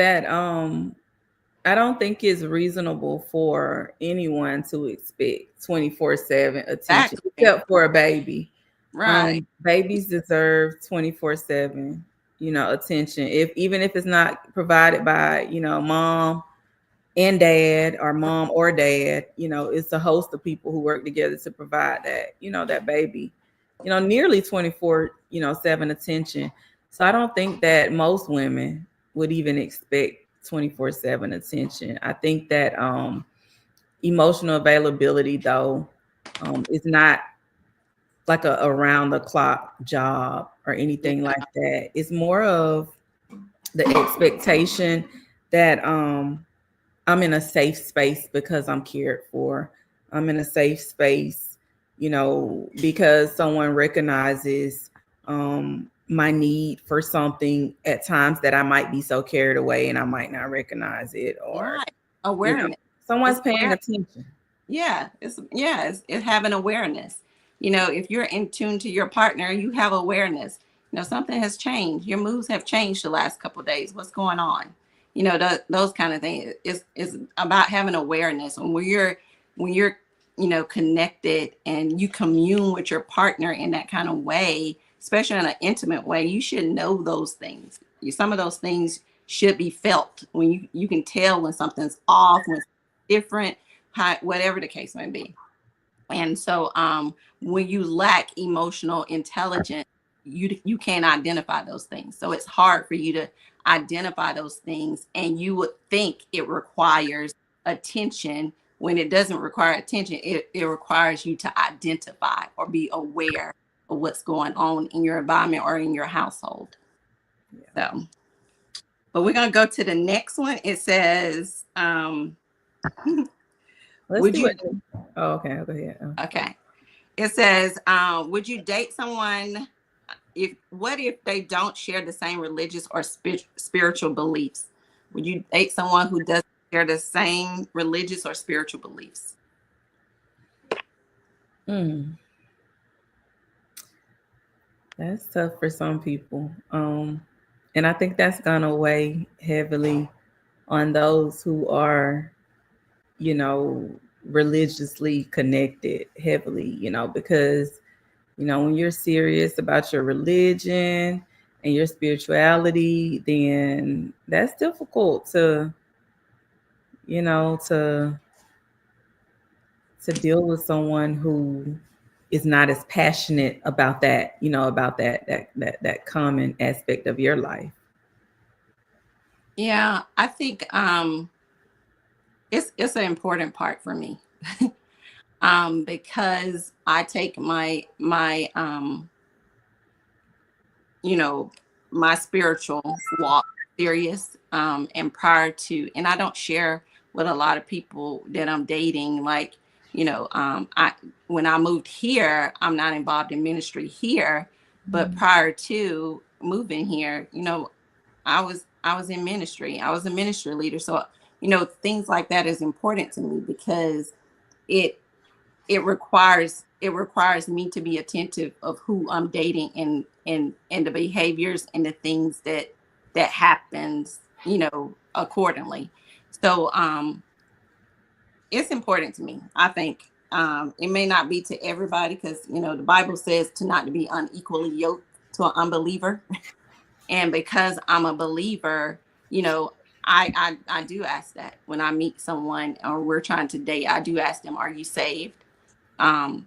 it's reasonable for anyone to expect 24/7 attention, Exactly. except for a baby. Right. Babies deserve 24/7, attention. If even if it's not provided by, mom and dad, or mom or dad, it's a host of people who work together to provide that, that baby, nearly 24/7 attention. So I don't think that most women would even expect 24/7 attention. I think that emotional availability though is not like a around the clock job or Yeah. anything like that. It's more of the expectation that I'm in a safe space because I'm cared for. I'm in a safe space, because someone recognizes my need for something at times that I might be so carried away and I might not recognize it, or Right. Awareness. someone's It's paying awareness. attention. It's having awareness. If you're in tune to your partner, you have awareness. Something has changed. Your moods have changed the last couple of days. What's going on? Those kind of things. It's about having awareness. And when you're connected and you commune with your partner in that kind of way, especially in an intimate way, you should know those things. Some of those things should be felt when you can tell when something's off, when it's different, whatever the case may be. And so when you lack emotional intelligence, you can't identify those things. So it's hard for you to identify those things, and you would think it requires attention when it doesn't require attention. It requires you to identify or be aware of what's going on in your environment or in your household. So, but we're going to go to the next one. It says, Let's would see you, what. Oh, okay. Go ahead. Oh. okay. It says, would you date someone if they don't share the same religious or spiritual beliefs? Would you date someone who doesn't share the same religious or spiritual beliefs? Mm, that's tough for some people. And I think that's gonna weigh heavily on those who are, you know, religiously connected heavily, because, when you're serious about your religion and your spirituality, then that's difficult to, you know, to deal with someone who is not as passionate about that, about that common aspect of your life? Yeah, I think it's an important part for me. Because I take my you know, my spiritual walk serious. And prior to, and I don't share with a lot of people that I'm dating, like, I when I moved here, I'm not involved in ministry here, but prior to moving here, I was in ministry. I was a ministry leader. So, things like that is important to me because it it requires me to be attentive of who I'm dating and the behaviors and the things that happens, accordingly. So it's important to me. I think it may not be to everybody because the Bible says to not to be unequally yoked to an unbeliever. And because I'm a believer, I do ask that when I meet someone or we're trying to date. I do ask them, are you saved? And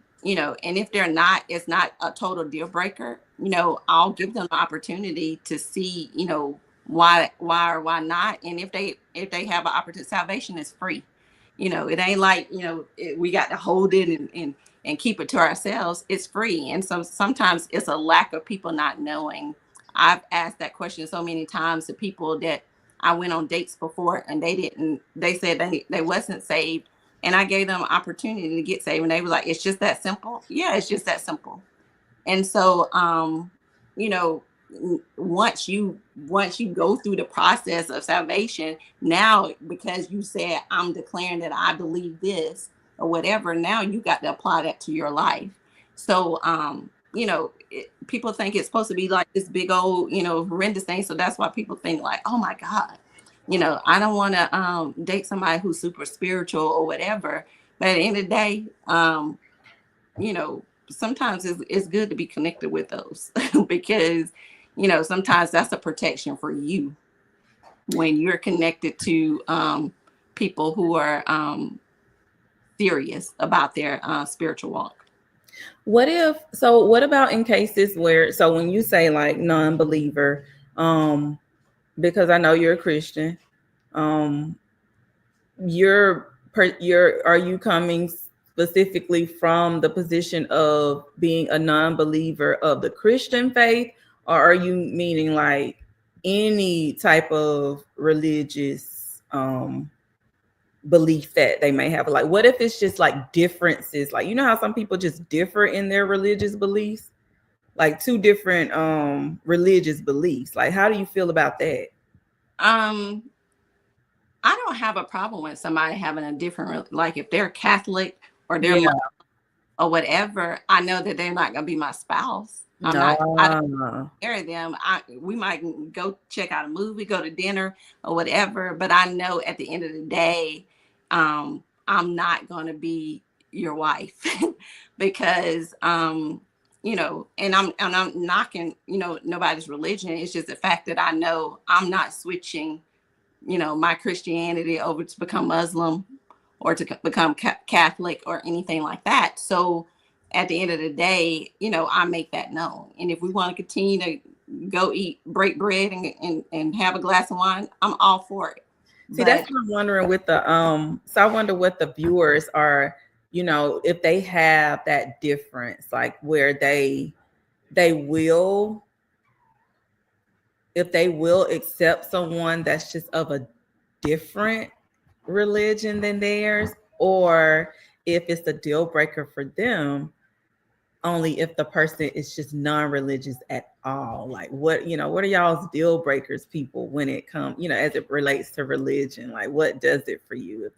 if they're not, it's not a total deal breaker. I'll give them the opportunity to see, why or why not. And if they have an opportunity, salvation is free. It ain't like, we got to hold it and keep it to ourselves. It's free. And so sometimes it's a lack of people not knowing. I've asked that question so many times to people that I went on dates before and they said they wasn't saved, and I gave them an opportunity to get saved, and they were like, it's just that simple. Yeah, it's just that simple. And so you know once you go through the process of salvation, now because you said I'm declaring that I believe this or whatever, now you got to apply that to your life. So people think it's supposed to be like this big old horrendous thing, so that's why people think like, oh my God, I don't want to date somebody who's super spiritual or whatever. But at the end of the day, sometimes it's good to be connected with those because, sometimes that's a protection for you when you're connected to people who are serious about their spiritual walk. What about in cases where, so when you say like non-believer, because I know you're a Christian, um, are you coming specifically from the position of being a non-believer of the Christian faith, or are you meaning like any type of religious belief that they may have? Like, what if it's just like differences, like how some people just differ in their religious beliefs, like two different religious beliefs? Like, how do you feel about that? um I don't have a problem with somebody having a different, like if they're Catholic or they're Yeah. or whatever. I know that they're not gonna be my spouse. I don't No. marry them. We might go check out a movie, go to dinner or whatever, but I know at the end of the day, I'm not gonna be your wife because and I'm knocking, nobody's religion. It's just the fact that I know I'm not switching, my Christianity over to become Muslim or to become Catholic or anything like that. So at the end of the day, I make that known. And if we want to continue to go break bread and have a glass of wine, I'm all for it. See, But that's what I'm wondering with the so I wonder what the viewers are, if they have that difference, like where they will, if they will accept someone that's just of a different religion than theirs, or if it's a deal breaker for them only if the person is just non-religious at all. Like, what are y'all's deal breakers, people, when it comes, as it relates to religion? Like, what does it for you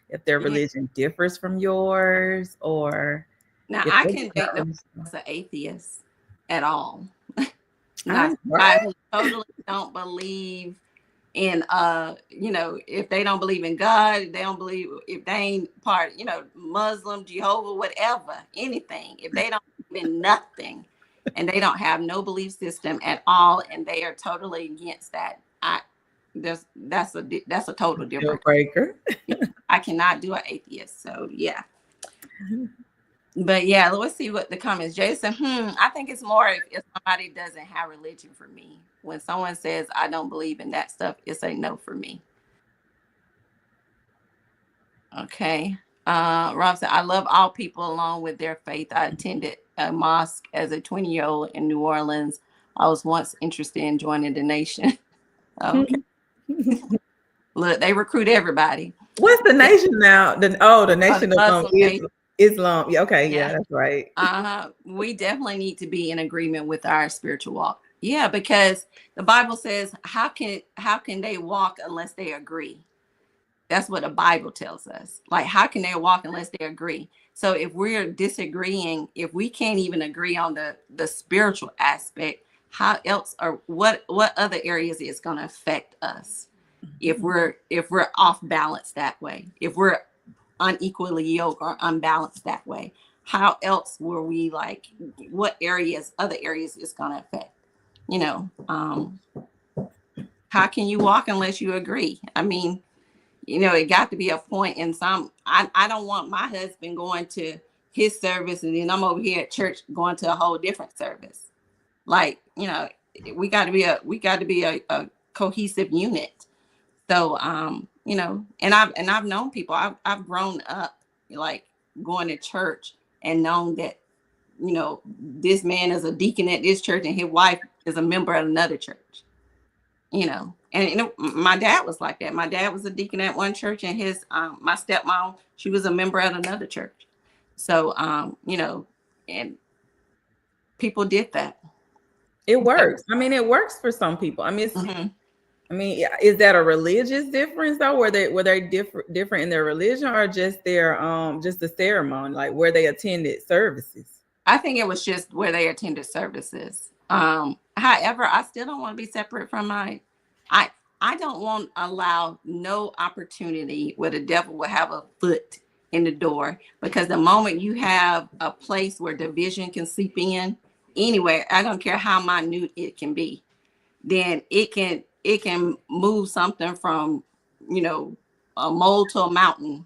if their yeah, religion differs from yours, or now if I they can date no as an atheist at all. I, Not somebody who totally don't believe in if they don't believe in God, they don't believe, if they ain't part, Muslim, Jehovah, whatever, anything, if they don't believe in nothing and they don't have no belief system at all and they are totally against that, that's a total deal difference. breaker. I cannot do an atheist. So yeah. But yeah, let's see what the comments. Jason, I think it's more if somebody doesn't have religion for me. When someone says I don't believe in that stuff, it's a no for me. Okay. Rob said, I love all people along with their faith. I attended a mosque as a 20-year-old in New Orleans. I was once interested in joining the nation. Okay. Look, they recruit everybody. What's the nation now? The nation of Muslim nation. Islam. Yeah, okay, Yeah. yeah, that's right. We definitely need to be in agreement with our spiritual walk. Yeah, because the Bible says, how can they walk unless they agree? That's what the Bible tells us. Like, how can they walk unless they agree? So if we're disagreeing, if we can't even agree on the spiritual aspect, how else or what other areas is going to affect us if we're off balance that way, if we're unequally yoked or unbalanced that way? How else were we like, what areas, other areas is going to affect? How can you walk unless you agree? I mean, it got to be a point in some. I don't want my husband going to his service and then I'm over here at church going to a whole different service. Like, we got to be a cohesive unit. So, and I've known people. I've grown up like going to church and known that, this man is a deacon at this church and his wife is a member at another church. And my dad was like that. My dad was a deacon at one church, and his my stepmom, she was a member at another church. So and people did that. It works. I mean, it works for some people. I mean, Mm-hmm. I mean, is that a religious difference though? Were they different in their religion or just their just the ceremony, like where they attended services? I think it was just where they attended services. However, I still don't want to be separate from I don't want to allow no opportunity where the devil will have a foot in the door, because the moment you have a place where division can seep in anywhere, I don't care how minute it can be, then it can move something from, a mole to a mountain,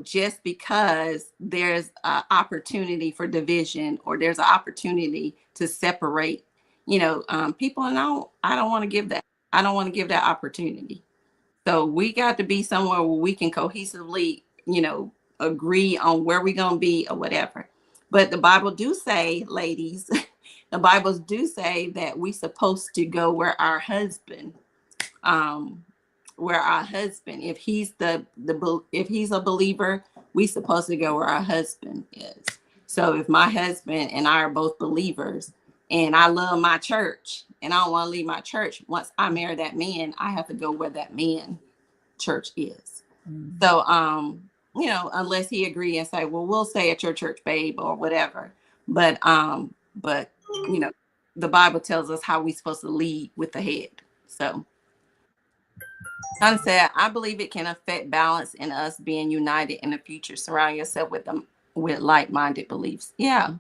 just because there's an opportunity for division or there's an opportunity to separate, people. And I don't want to give that. I don't want to give that opportunity. So we got to be somewhere where we can cohesively, agree on where we're going to be or whatever. But the Bible do say, ladies, the Bibles do say that we supposed to go where our husband, if he's if he's a believer, we supposed to go where our husband is. So if my husband and I are both believers and I love my church and I don't want to leave my church, once I marry that man, I have to go where that man church is. Mm-hmm. So unless he agree and say, well, we'll stay at your church, babe, or whatever. But the Bible tells us how we're supposed to lead with the head. So Son said, I believe it can affect balance in us being united in the future. Surround yourself with them with like-minded beliefs. Yeah.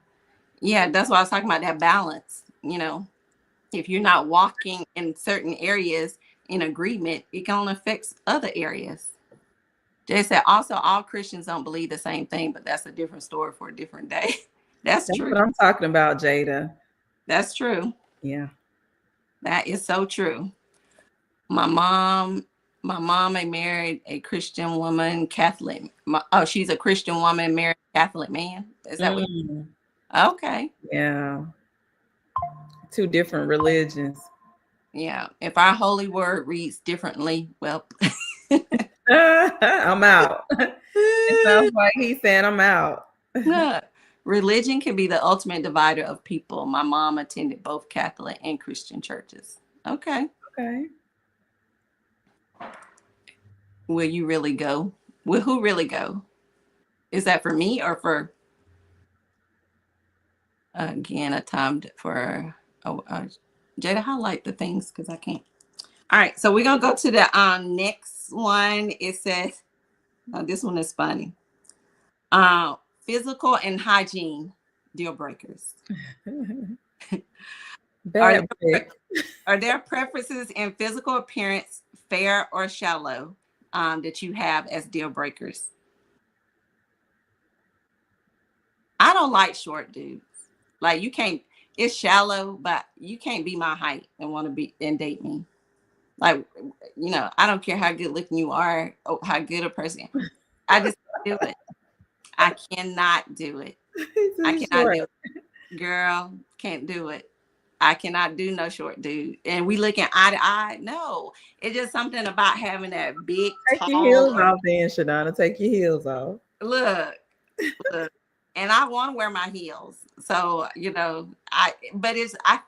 That's why I was talking about, that balance. If you're not walking in certain areas in agreement, it can affect other areas. Jay said, also, all Christians don't believe the same thing, but that's a different story for a different day. That's true. What I'm talking about, Jada. That's true. Yeah. That is so true. My mom married a Christian woman, Catholic. She's a Christian woman, married a Catholic man. Is that what? Okay. Yeah. Two different religions. Yeah. If our holy word reads differently, well, I'm out. It sounds like he's saying I'm out. Religion can be the ultimate divider of people. My mom attended both Catholic and Christian churches. Okay. Will you really go? Will who really go? Is that for me or for, again, a time for, Jada, highlight the things because I can't. All right. So we're going to go to the next one. It says, this one is funny. Physical and hygiene deal breakers. Are there preferences in physical appearance, fair or shallow, that you have as deal breakers? don't like short dudes. Like you can't. It's shallow, but you can't be my height and want to be and date me. Like, I don't care how good looking you are or how good a person. I just can't do it. I cannot do it. I cannot do it. Girl, can't do it. I cannot do no short dude. And we looking eye to eye. No, it's just something about having that big, Take tall. your heels off, then, Shadonna. Take your heels off. Look, and I want to wear my heels. So, I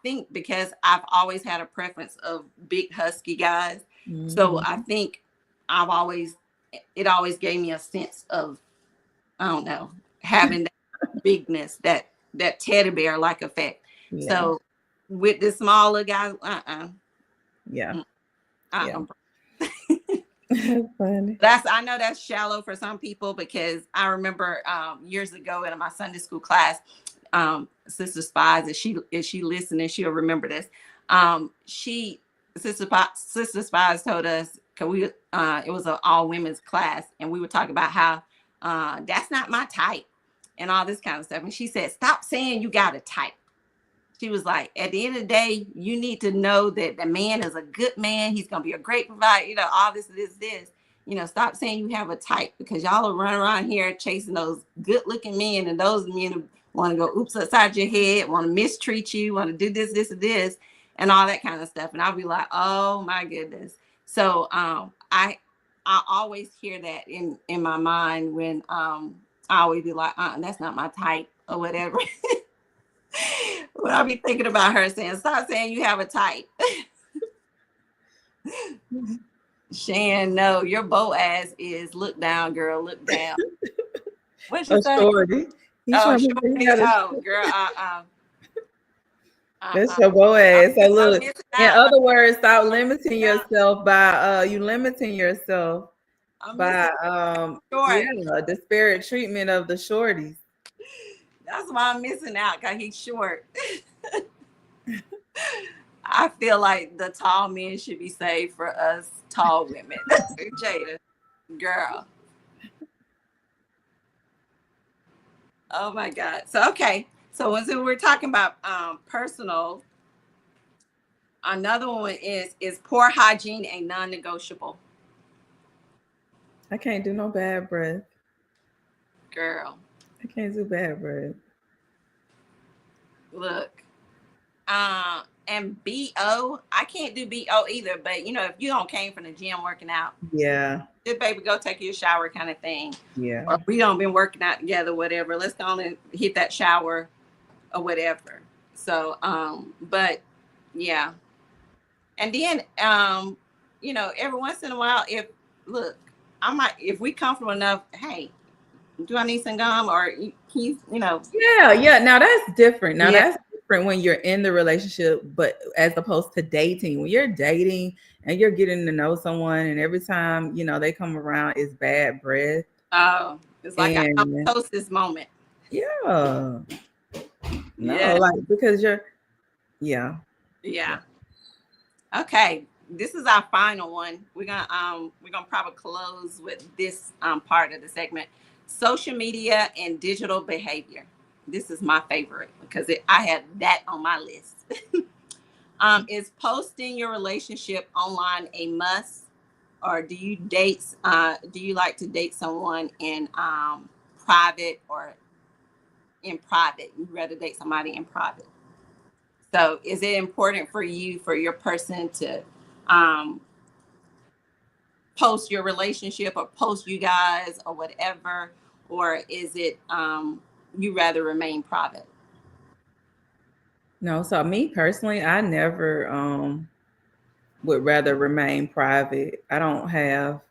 think because I've always had a preference of big husky guys. Mm-hmm. So I think it always gave me a sense of, I don't know, having that bigness, that teddy bear like effect. Yeah. So with the smaller guys, yeah. Funny. I know that's shallow for some people, because I remember years ago in my Sunday school class, Sister Spies, if she listening, she'll remember this. Sister Spies told us, cause it was an all women's class, and we would talk about how that's not my type and all this kind of stuff. And she said, stop saying you got a type. She was like, at the end of the day, you need to know that the man is a good man. He's going to be a great provider, all this. Stop saying you have a type, because y'all are running around here chasing those good looking men, and those men who want to go oops upside your head, want to mistreat you, want to do this, and all that kind of stuff. And I'll be like, oh my goodness. So I always hear that in my mind when I always be like, that's not my type or whatever. When I'll be thinking about her saying, stop saying you have a type. Shan, no, your Boaz is look down, girl, look down. What's she saying? Shorty. Shorty. Oh, girl, That's your Boaz. So look, in other words, stop limiting yourself by you limiting yourself by disparate treatment of the shorties. That's why I'm missing out, because he's short. I feel like the tall men should be saved for us tall women. Jada, girl. Oh my God. So, okay. So when we're talking about personal, another one is poor hygiene a non-negotiable? I can't do no bad breath. Girl. I can't do bad breath. Look, and BO, I can't do BO either. But if you don't came from the gym working out, good baby, go take your shower kind of thing. Yeah. Or we don't been working out together, whatever. Let's go on and hit that shower or whatever. So, but yeah. And then, every once in a while, if we comfortable enough, hey, do I need some gum, or he's, Yeah. Now that's different. That's different when you're in the relationship, but as opposed to dating. When you're dating and you're getting to know someone, and every time they come around, it's bad breath. Oh, it's like a toast moment. Yeah. No, like, because you're. Yeah. Okay. This is our final one. We're gonna probably close with this part of the segment. Social media and digital behavior. This is my favorite, because I had that on my list. Is posting your relationship online a must, or do you like to date someone in private, or in private? You'd rather date somebody in private. So is it important for you, for your person, to post your relationship or post you guys or whatever, or is it you rather remain private? No, so me personally, I never would rather remain private. I don't have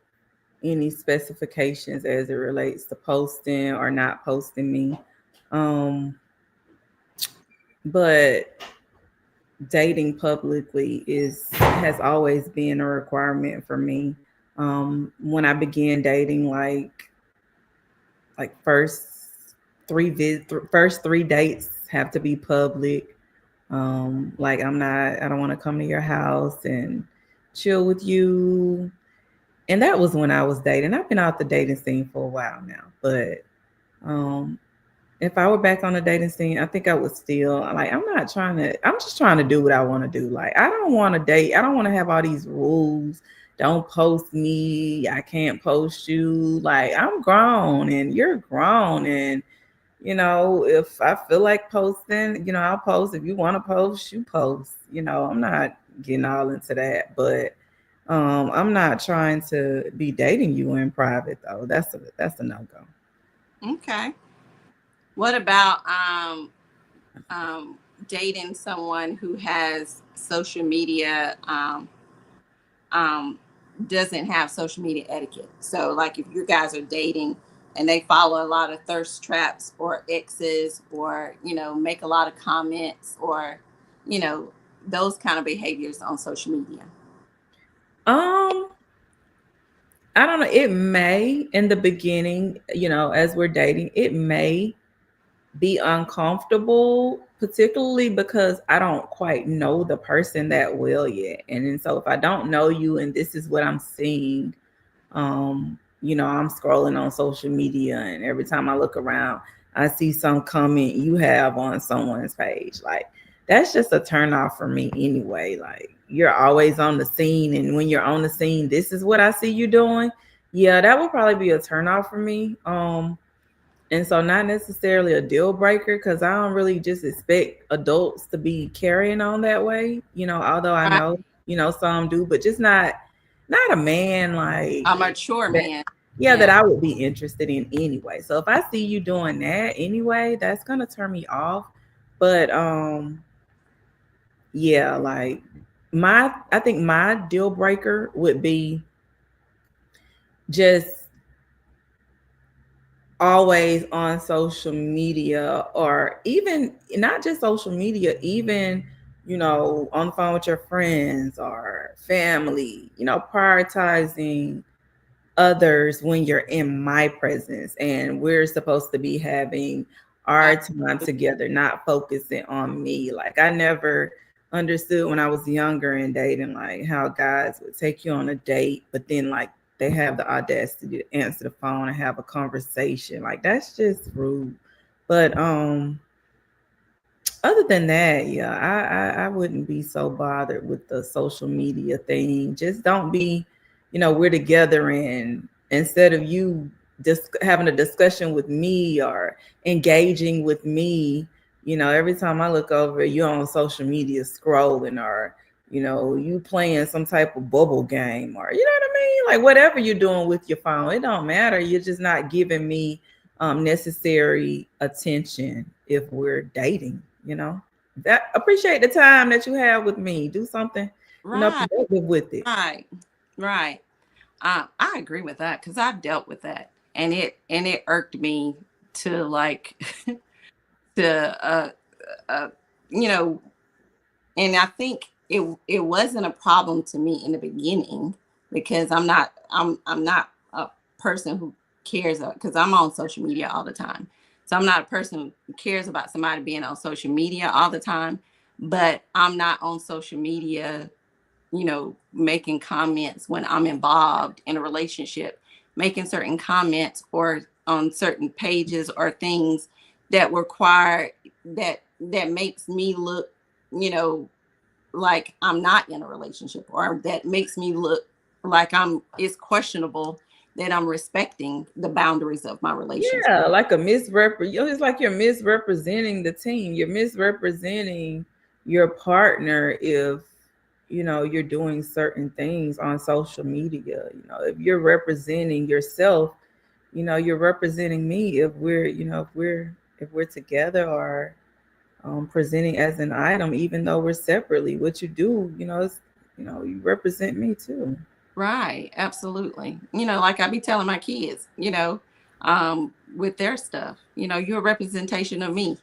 any specifications as it relates to posting or not posting me. But dating publicly has always been a requirement for me. When I began dating, like first three dates have to be public. Like I don't want to come to your house and chill with you. And that was when I was dating. I've been out the dating scene for a while now, but if I were back on the dating scene, I think I would still like. I'm just trying to do what I want to do. Like, I don't want to date. I don't want to have all these rules. Don't post me. I can't post you. Like, I'm grown and you're grown, and if I feel like posting, I'll post. If you want to post, you post. I'm not getting all into that, but I'm not trying to be dating you in private though. That's a no go. Okay. What about dating someone who has social media um, doesn't have social media etiquette? So, like, if you guys are dating and they follow a lot of thirst traps or exes, or make a lot of comments, or you know those kind of behaviors on social media. Um, I don't know. It may in the beginning, as we're dating, it may be uncomfortable, particularly because I don't quite know the person that well yet. And then so if I don't know you and this is what I'm seeing, I'm scrolling on social media and every time I look around, I see some comment you have on someone's page. Like, that's just a turn off for me anyway. Like, you're always on the scene, and when you're on the scene, this is what I see you doing. Yeah, that would probably be a turn off for me. And so not necessarily a deal breaker because I don't really just expect adults to be carrying on that way, although I Right. know, some do, but just not a man like A mature that, man. yeah, that Yeah. I would be interested in anyway. So if I see you doing that anyway, that's gonna turn me off. But yeah, like I think my deal breaker would be just always on social media, or even not just social media, even on the phone with your friends or family, prioritizing others when you're in my presence and we're supposed to be having our time together, not focusing on me. Like, I never understood when I was younger and dating, like how guys would take you on a date, but then like they have the audacity to answer the phone and have a conversation. Like, that's just rude. But other than that, yeah, I wouldn't be so bothered with the social media thing. Just don't be, we're together, and instead of you just having a discussion with me or engaging with me, every time I look over, you're on social media scrolling, or you playing some type of bubble game, or you know what I mean? Like, whatever you're doing with your phone, it don't matter. You're just not giving me necessary attention if we're dating. That appreciate the time that you have with me. Do something, Right. productive with it. Right. Right. I agree with that because I've dealt with that, and it irked me to like to uh you know and I think it wasn't a problem to me in the beginning because I'm not a person who cares, because I'm on social media all the time. So I'm not a person who cares about somebody being on social media all the time, but I'm not on social media, making comments when I'm involved in a relationship, making certain comments or on certain pages or things that require that makes me look, you know, like I'm not in a relationship, or that makes me look like it's questionable that I'm respecting the boundaries of my relationship. Yeah, like it's like you're misrepresenting the team. You're misrepresenting your partner if you're doing certain things on social media. If you're representing yourself, you're representing me if we're together, or presenting as an item, even though we're separately. What you do, is you represent me too. Right, absolutely. Like I be telling my kids, with their stuff, you're a representation of me.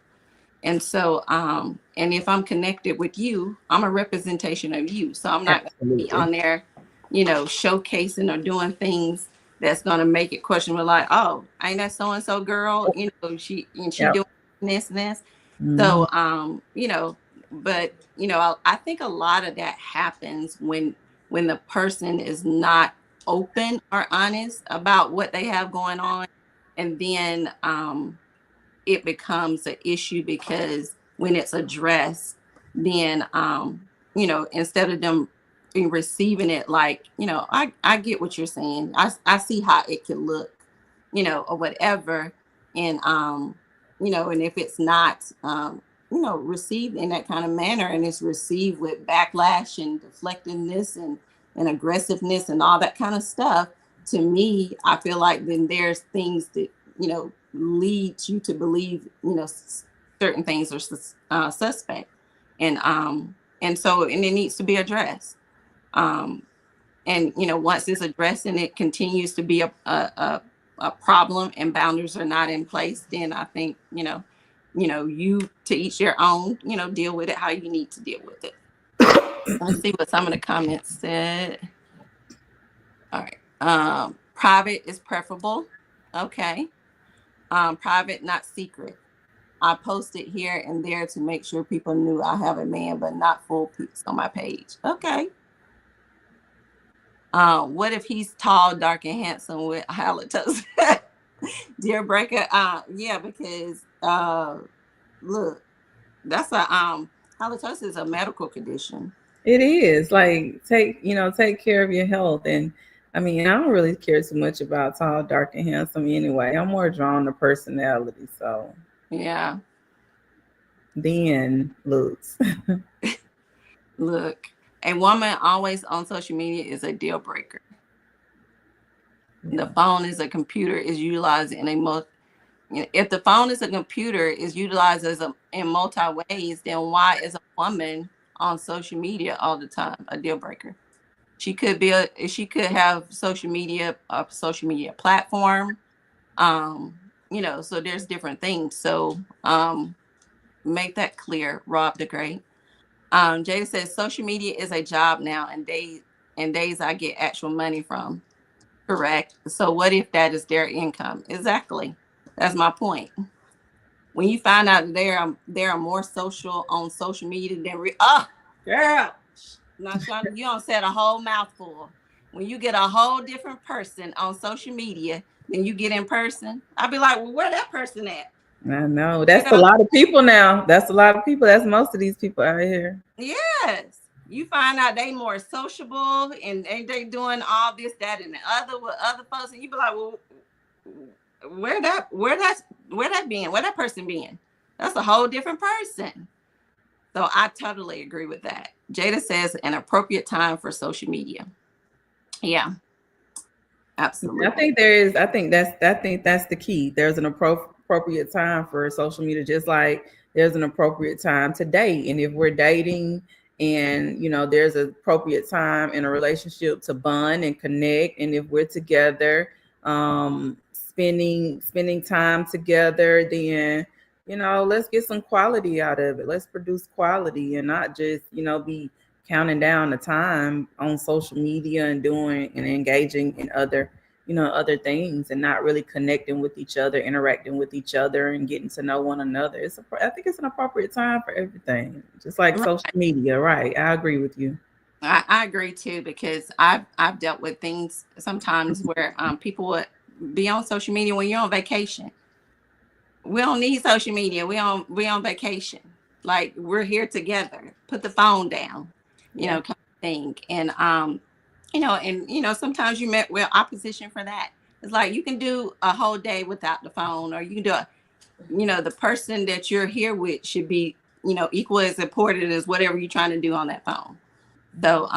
And so, and if I'm connected with you, I'm a representation of you. So I'm not going to be Absolutely. on there, showcasing or doing things that's going to make it questionable. Like, oh, ain't that so and so girl? She Yep. doing this and this. Mhm. So, but I think a lot of that happens when the person is not open or honest about what they have going on, and then it becomes an issue, because when it's addressed, then instead of them receiving it like, I get what you're saying. I see how it could look, or whatever. And and if it's not received in that kind of manner, and it's received with backlash and deflectiveness and aggressiveness and all that kind of stuff, to me, I feel like then there's things that leads you to believe certain things are suspect, and so and it needs to be addressed. And once it's addressed and it continues to be a problem and boundaries are not in place, then I think you to each their own, deal with it how you need to deal with it. Let's see what some of the comments said. All right. Private is preferable. Okay. Private, not secret. I posted here and there to make sure people knew I have a man, but not full pics on my page. Okay. What if he's tall, dark, and handsome with halitosis? Dealbreaker. Yeah, because look, that's halitosis is a medical condition. It is like take care of your health. And I mean, I don't really care too much about tall, dark, and handsome anyway. I'm more drawn to personality. So yeah. Then looks. Look, a woman always on social media is a deal breaker. Yeah. The phone is a computer is utilized in if the phone is a computer is utilized in multi ways, then why is a woman on social media all the time a deal breaker? She could have a social media platform. So there's different things. So make that clear, Rob the Great. Jada says social media is a job now, and days I get actual money from. Correct. So what if that is their income? Exactly. That's my point. When you find out that they are more social on social media than girl. Now, Shonda, you don't said a whole mouthful. When you get a whole different person on social media than you get in person, I'll be like, well, where that person at? I know. That's a lot of people now. That's a lot of people. That's most of these people out here. Yes. You find out they more sociable and they doing all this, that, and the other with other folks, and you be like, well, where that person being? That's a whole different person. So I totally agree with that. Jada says an appropriate time for social media. Yeah, absolutely. I think that's the key. There's an appropriate time for social media, just like there's an appropriate time to date. And if we're dating and there's an appropriate time in a relationship to bond and connect, and if we're together, spending time together, then let's get some quality out of it. Let's produce quality and not just be counting down the time on social media and doing and engaging in other things, and not really connecting with each other, interacting with each other, and getting to know one another. I think it's an appropriate time for everything, just like social media. Right. I agree with you. I agree too, because I've dealt with things sometimes where people would be on social media when you're on vacation. We don't need social media. We on vacation. Like, we're here together. Put the phone down, kind of thing. And sometimes you met with opposition for that. It's like you can do a whole day without the phone, or you can do the person that you're here with should be, equal as important as whatever you're trying to do on that phone. So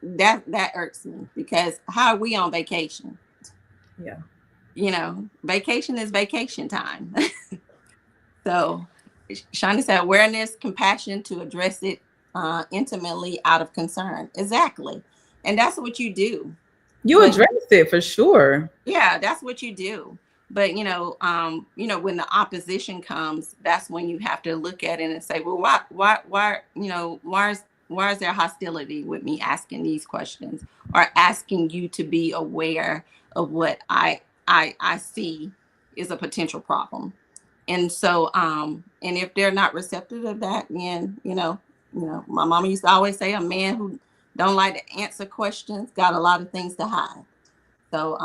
that irks me, because how are we on vacation? Yeah. Vacation is vacation time. So Shonda said awareness, compassion to address it intimately out of concern. Exactly. And that's what you do. You address it for sure. Yeah, that's what you do. But when the opposition comes, that's when you have to look at it and say, well, why is there hostility with me asking these questions, or asking you to be aware of what I see is a potential problem? And so, and if they're not receptive of that, then, my mama used to always say a man who don't like to answer questions got a lot of things to hide. So,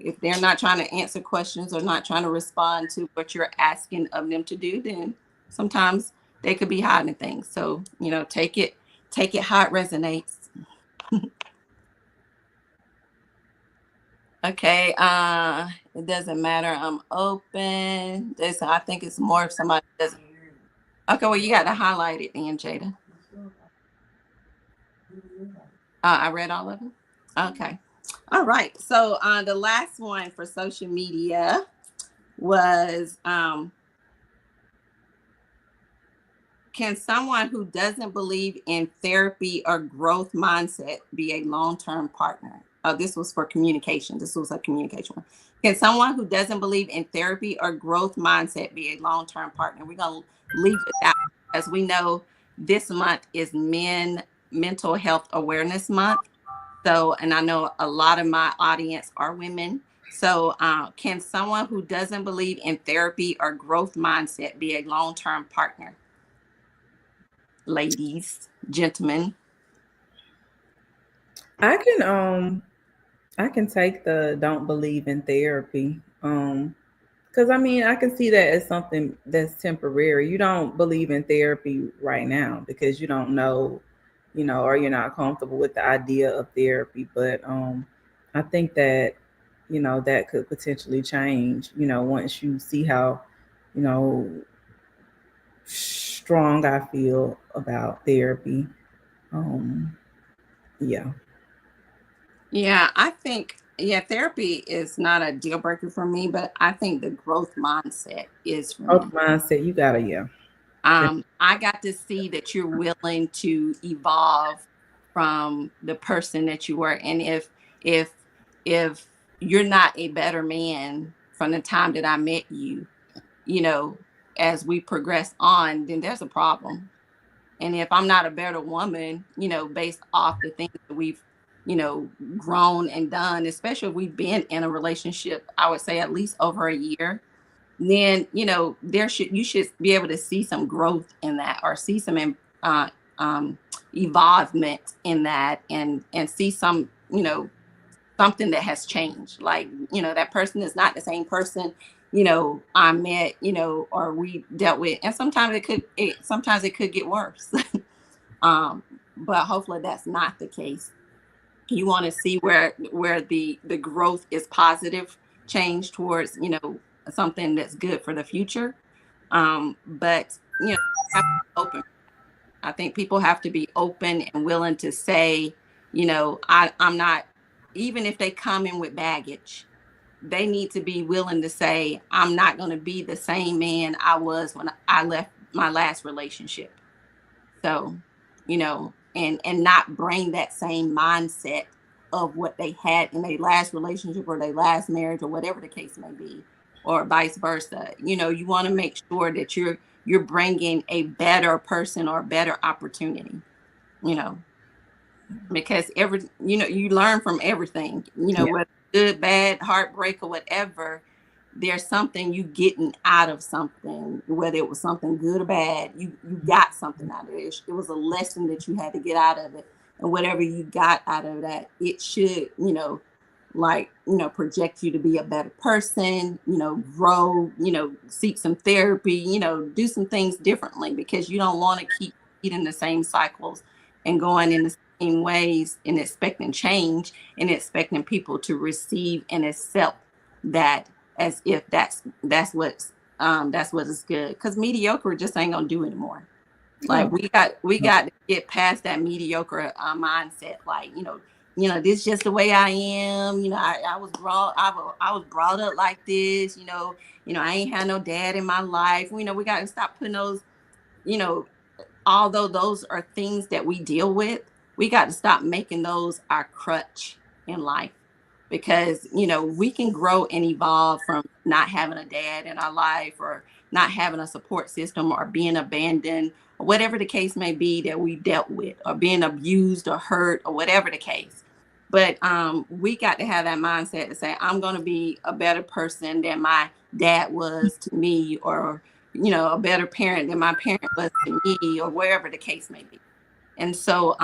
if they're not trying to answer questions or not trying to respond to what you're asking of them to do, then sometimes they could be hiding things. So, take it how it resonates. Okay. It doesn't matter. I'm open. I think it's more if somebody doesn't. Okay. Well, you got to highlight it then, Jada. I read all of them. Okay. All right. So the last one for social media was can someone who doesn't believe in therapy or growth mindset be a long-term partner? This was for communication. This was a communication one. Can someone who doesn't believe in therapy or growth mindset be a long-term partner? We're going to leave it out as we know this month is Mental Health Awareness Month. So, and I know a lot of my audience are women. So, can someone who doesn't believe in therapy or growth mindset be a long-term partner? Ladies, gentlemen. I can take the don't believe in therapy. Because I mean, I can see that as something that's temporary. You don't believe in therapy right now because you don't know, or you're not comfortable with the idea of therapy. But I think that, that could potentially change, once you see how, you know, strong I feel about therapy. Um, yeah. Yeah, I think, therapy is not a deal breaker for me, but I think the growth mindset is for me. Growth mindset, you gotta, yeah. I got to see that you're willing to evolve from the person that you were. And if if you're not a better man from the time that I met you, as we progress on, then there's a problem. And if I'm not a better woman, based off the things that we've, grown and done, especially if we've been in a relationship, I would say at least over a year, then you should be able to see some growth in that, or see some uh, um, evolvement in that, and see some something that has changed. Like that person is not the same person I met, or we dealt with, and sometimes sometimes it could get worse. um, but hopefully that's not the case. You want to see where the growth is positive change towards something that's good for the future. But have to be open. I think people have to be open and willing to say, I'm not, even if they come in with baggage, they need to be willing to say, I'm not going to be the same man I was when I left my last relationship. So, and not bring that same mindset of what they had in their last relationship or their last marriage or whatever the case may be, or vice versa. You want to make sure that you're bringing a better person or a better opportunity, you know, because you learn from everything, Yeah. whether good, bad, heartbreak, or whatever. There's something you getting out of something, whether it was something good or bad. You got something out of it. It was a lesson that you had to get out of it, and whatever you got out of that, it should project you to be a better person. Grow. Seek some therapy. Do some things differently, because you don't want to keep eating the same cycles and going in the same ways and expecting change and expecting people to receive and accept that, as if that's what is good, because mediocre just ain't gonna do anymore. Like, Oh, we got to get past that mediocre mindset. Like, this is just the way I am. I was brought up like this. I ain't had no dad in my life. We got to stop putting those, you know although those are things that we deal with, we got to stop making those our crutch in life, because we can grow and evolve from not having a dad in our life, or not having a support system, or being abandoned, or whatever the case may be that we dealt with, or being abused or hurt, or whatever the case. But we got to have that mindset to say, I'm going to be a better person than my dad was to me, or a better parent than my parent was to me, or wherever the case may be. And so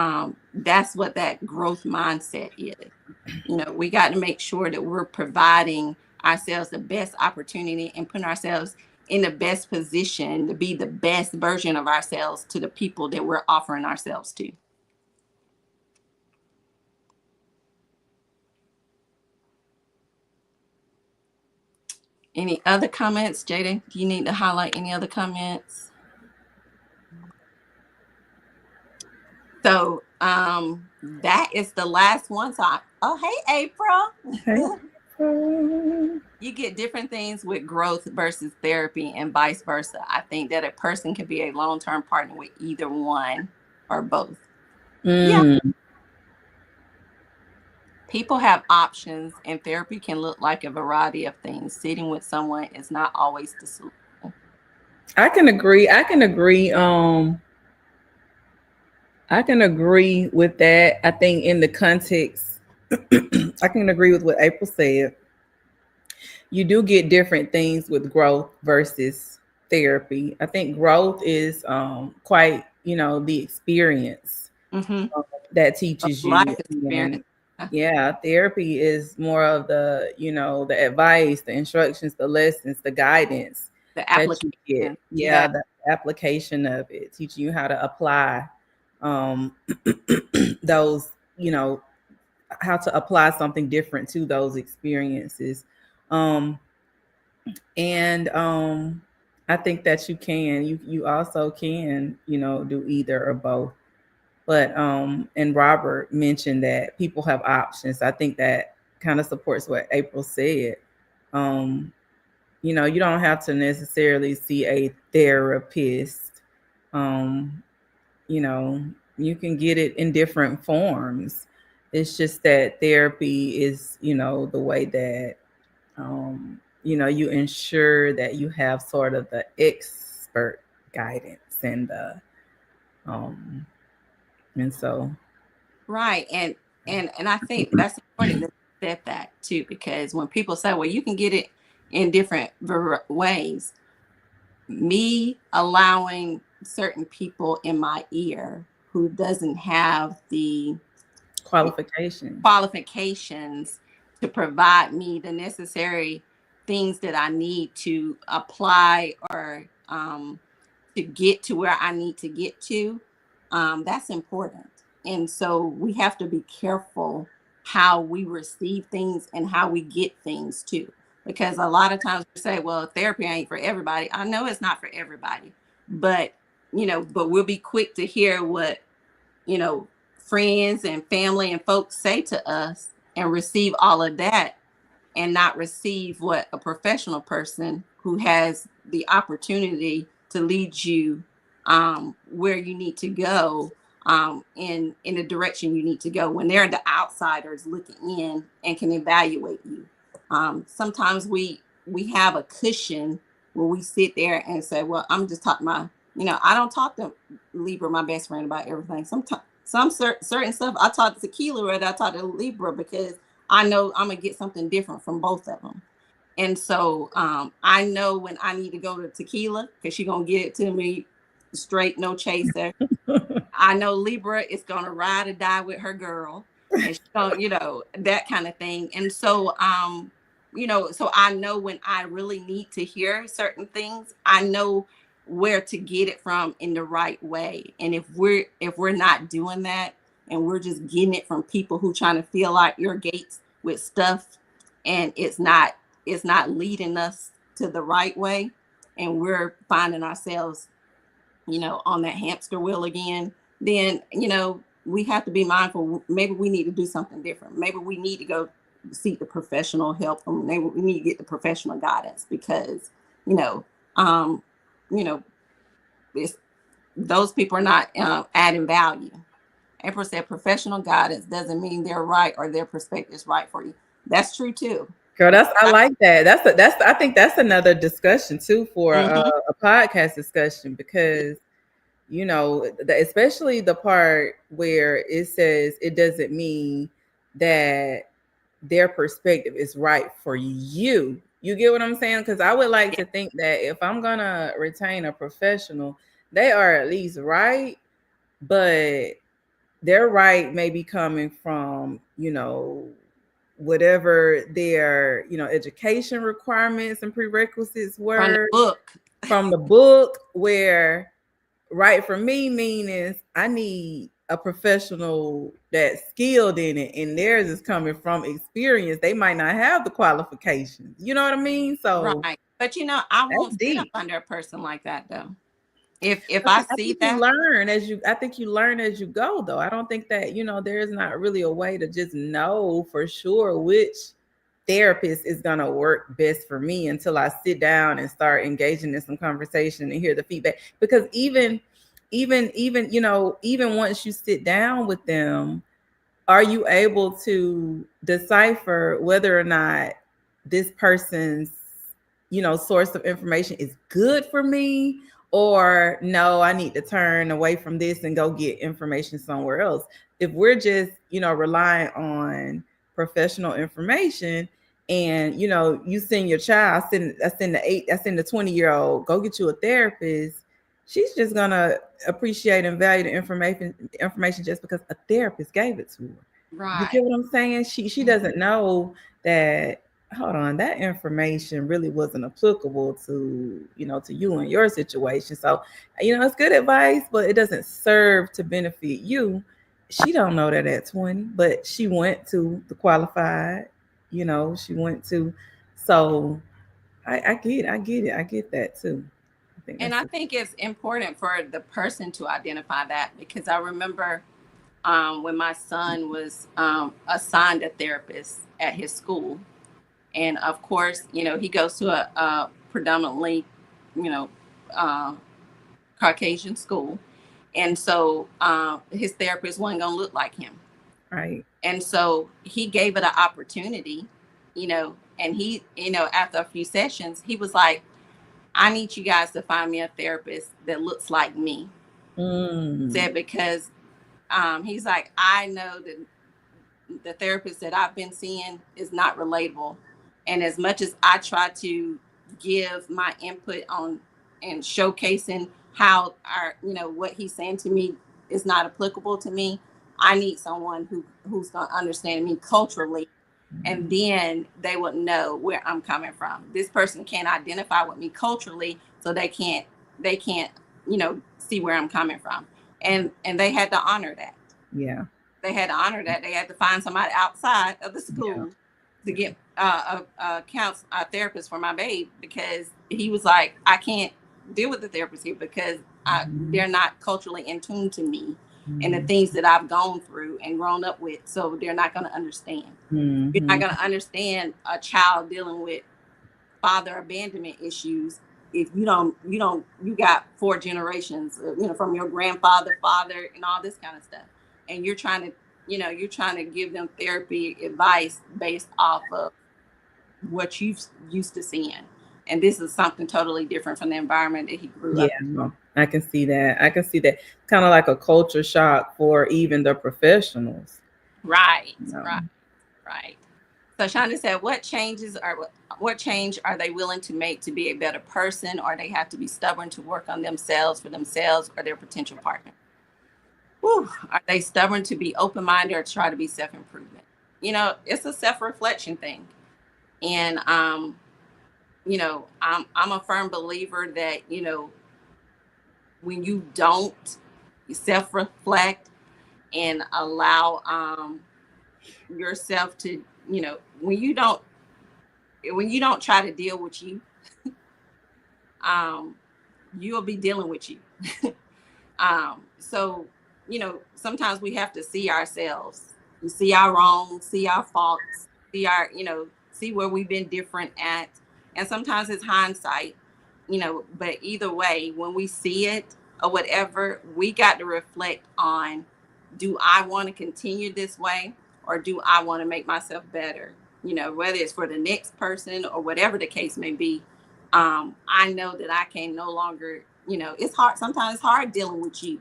that's what that growth mindset is. We got to make sure that we're providing ourselves the best opportunity and putting ourselves in the best position to be the best version of ourselves to the people that we're offering ourselves to. Any other comments, Jada? Do you need to highlight any other comments? So that is the last one. So hey, April. Hey. You get different things with growth versus therapy and vice versa. I think that a person can be a long-term partner with either one or both. Yeah. People have options, and therapy can look like a variety of things. Sitting with someone is not always the solution. I can agree. I can agree with that. I think in the context, I can agree with what April said. You do get different things with growth versus therapy. I think growth is quite, the experience that teaches you. Life experience. Yeah, therapy is more of the, the advice, the instructions, the lessons, the guidance The that you application. get. Yeah, the application of it, teaching you how to apply those, how to apply something different to those experiences. And I think that you also can, do either or both. But and Robert mentioned that people have options. I think that kind of supports what April said. You don't have to necessarily see a therapist. You can get it in different forms. It's just that therapy is, the way that you ensure that you have sort of the expert guidance and so Right. And I think that's important that you said that too, because when people say, well, you can get it in different ways, me allowing certain people in my ear who doesn't have the qualifications to provide me the necessary things that I need to apply or to get to where I need to get to, that's important. And so we have to be careful how we receive things and how we get things too. Because a lot of times we say, well, therapy ain't for everybody. I know it's not for everybody, but we'll be quick to hear what, friends and family and folks say to us and receive all of that and not receive what a professional person who has the opportunity to lead you where you need to go in the direction you need to go when they're the outsiders looking in and can evaluate you. Sometimes we have a cushion where we sit there and say, well, I'm just talking my, I don't talk to Libra, my best friend, about everything. Sometimes certain stuff I talk to Tequila or I talk to Libra because I know I'm gonna get something different from both of them. And so I know when I need to go to Tequila because she's gonna get it to me straight, no chaser. I know Libra is gonna ride or die with her girl, and she's gonna, that kind of thing. And so so I know when I really need to hear certain things, I know where to get it from in the right way. And if we're not doing that and we're just getting it from people who trying to fill out your gates with stuff and it's not leading us to the right way and we're finding ourselves on that hamster wheel again, then we have to be mindful. Maybe we need to do something different. Maybe we need to go seek the professional help, and maybe we need to get the professional guidance because it's, those people are not adding value. April said professional guidance doesn't mean they're right or their perspective is right for you. That's true too. Girl, I like that. I think that's another discussion too for a podcast discussion because especially the part where it says it doesn't mean that their perspective is right for you. You get what I'm saying? Because I would like to think that if I'm gonna retain a professional, they are at least right, but their right may be coming from, whatever their, education requirements and prerequisites From the were book. from the book, where right for me meaning I need a professional that's skilled in it, and theirs is coming from experience. They might not have the qualifications. You know what I mean? So Right. But I that's won't sit up deep. under a person like that though. If I I see think you that, learn as you. I think you learn as you go, though. I don't think that there's not really a way to just know for sure which therapist is gonna work best for me until I sit down and start engaging in some conversation and hear the feedback. Because even once you sit down with them, are you able to decipher whether or not this person's source of information is good for me, or no, I need to turn away from this and go get information somewhere else? If we're just relying on professional information, and you send your child, I send the 20-year-old, go get you a therapist, she's just gonna appreciate and value the information just because a therapist gave it to her. You right. get what I'm saying? She doesn't know that, hold on, that information really wasn't applicable to you and your situation. So, it's good advice, but it doesn't serve to benefit you. She don't know that at 20, but she went to the qualified, she went to. So I get it. I get that too. I think And that's I think it's important for the person to identify that, because I remember when my son was assigned a therapist at his school. And of course, he goes to a predominantly, you know, uh, Caucasian school. And so his therapist wasn't going to look like him. right. And so he gave it an opportunity, and he, after a few sessions, he was like, I need you guys to find me a therapist that looks like me. Said, because he's like, I know that the therapist that I've been seeing is not relatable. And as much as I try to give my input on and showcasing how what he's saying to me is not applicable to me, I need someone who's going to understand me culturally, and then they would know where I'm coming from. This person can't identify with me culturally, so they can't see where I'm coming from. And they had to honor that. Yeah. They had to honor that. They had to find somebody outside of the school to get a therapist for my babe, because he was like, I can't deal with the therapist here, because they're not culturally in tune to me and the things that I've gone through and grown up with. So they're not going to understand. You're not going to understand a child dealing with father abandonment issues if you got 4 generations, from your grandfather, father, and all this kind of stuff, and you're trying to give them therapy advice based off of what you've used to seeing, and this is something totally different from the environment that he grew up in. No, I can see that. I can see that. Kind of like a culture shock for even the professionals. Right, No. right. So Shonda said, what change are they willing to make to be a better person, or they have to be stubborn to work on themselves for themselves or their potential partner? Whew. Are they stubborn to be open-minded or try to be self-improvement? It's a self-reflection thing. And I'm a firm believer that, when you don't self-reflect and allow yourself to, when you don't try to deal with you, you'll be dealing with you. So, sometimes we have to see ourselves, see our wrongs, see our faults, see where we've been different at. And sometimes it's hindsight, but either way, when we see it or whatever, we got to reflect on, do I want to continue this way, or do I want to make myself better? Whether it's for the next person or whatever the case may be. I know that I can no longer, it's hard. Sometimes it's hard dealing with you.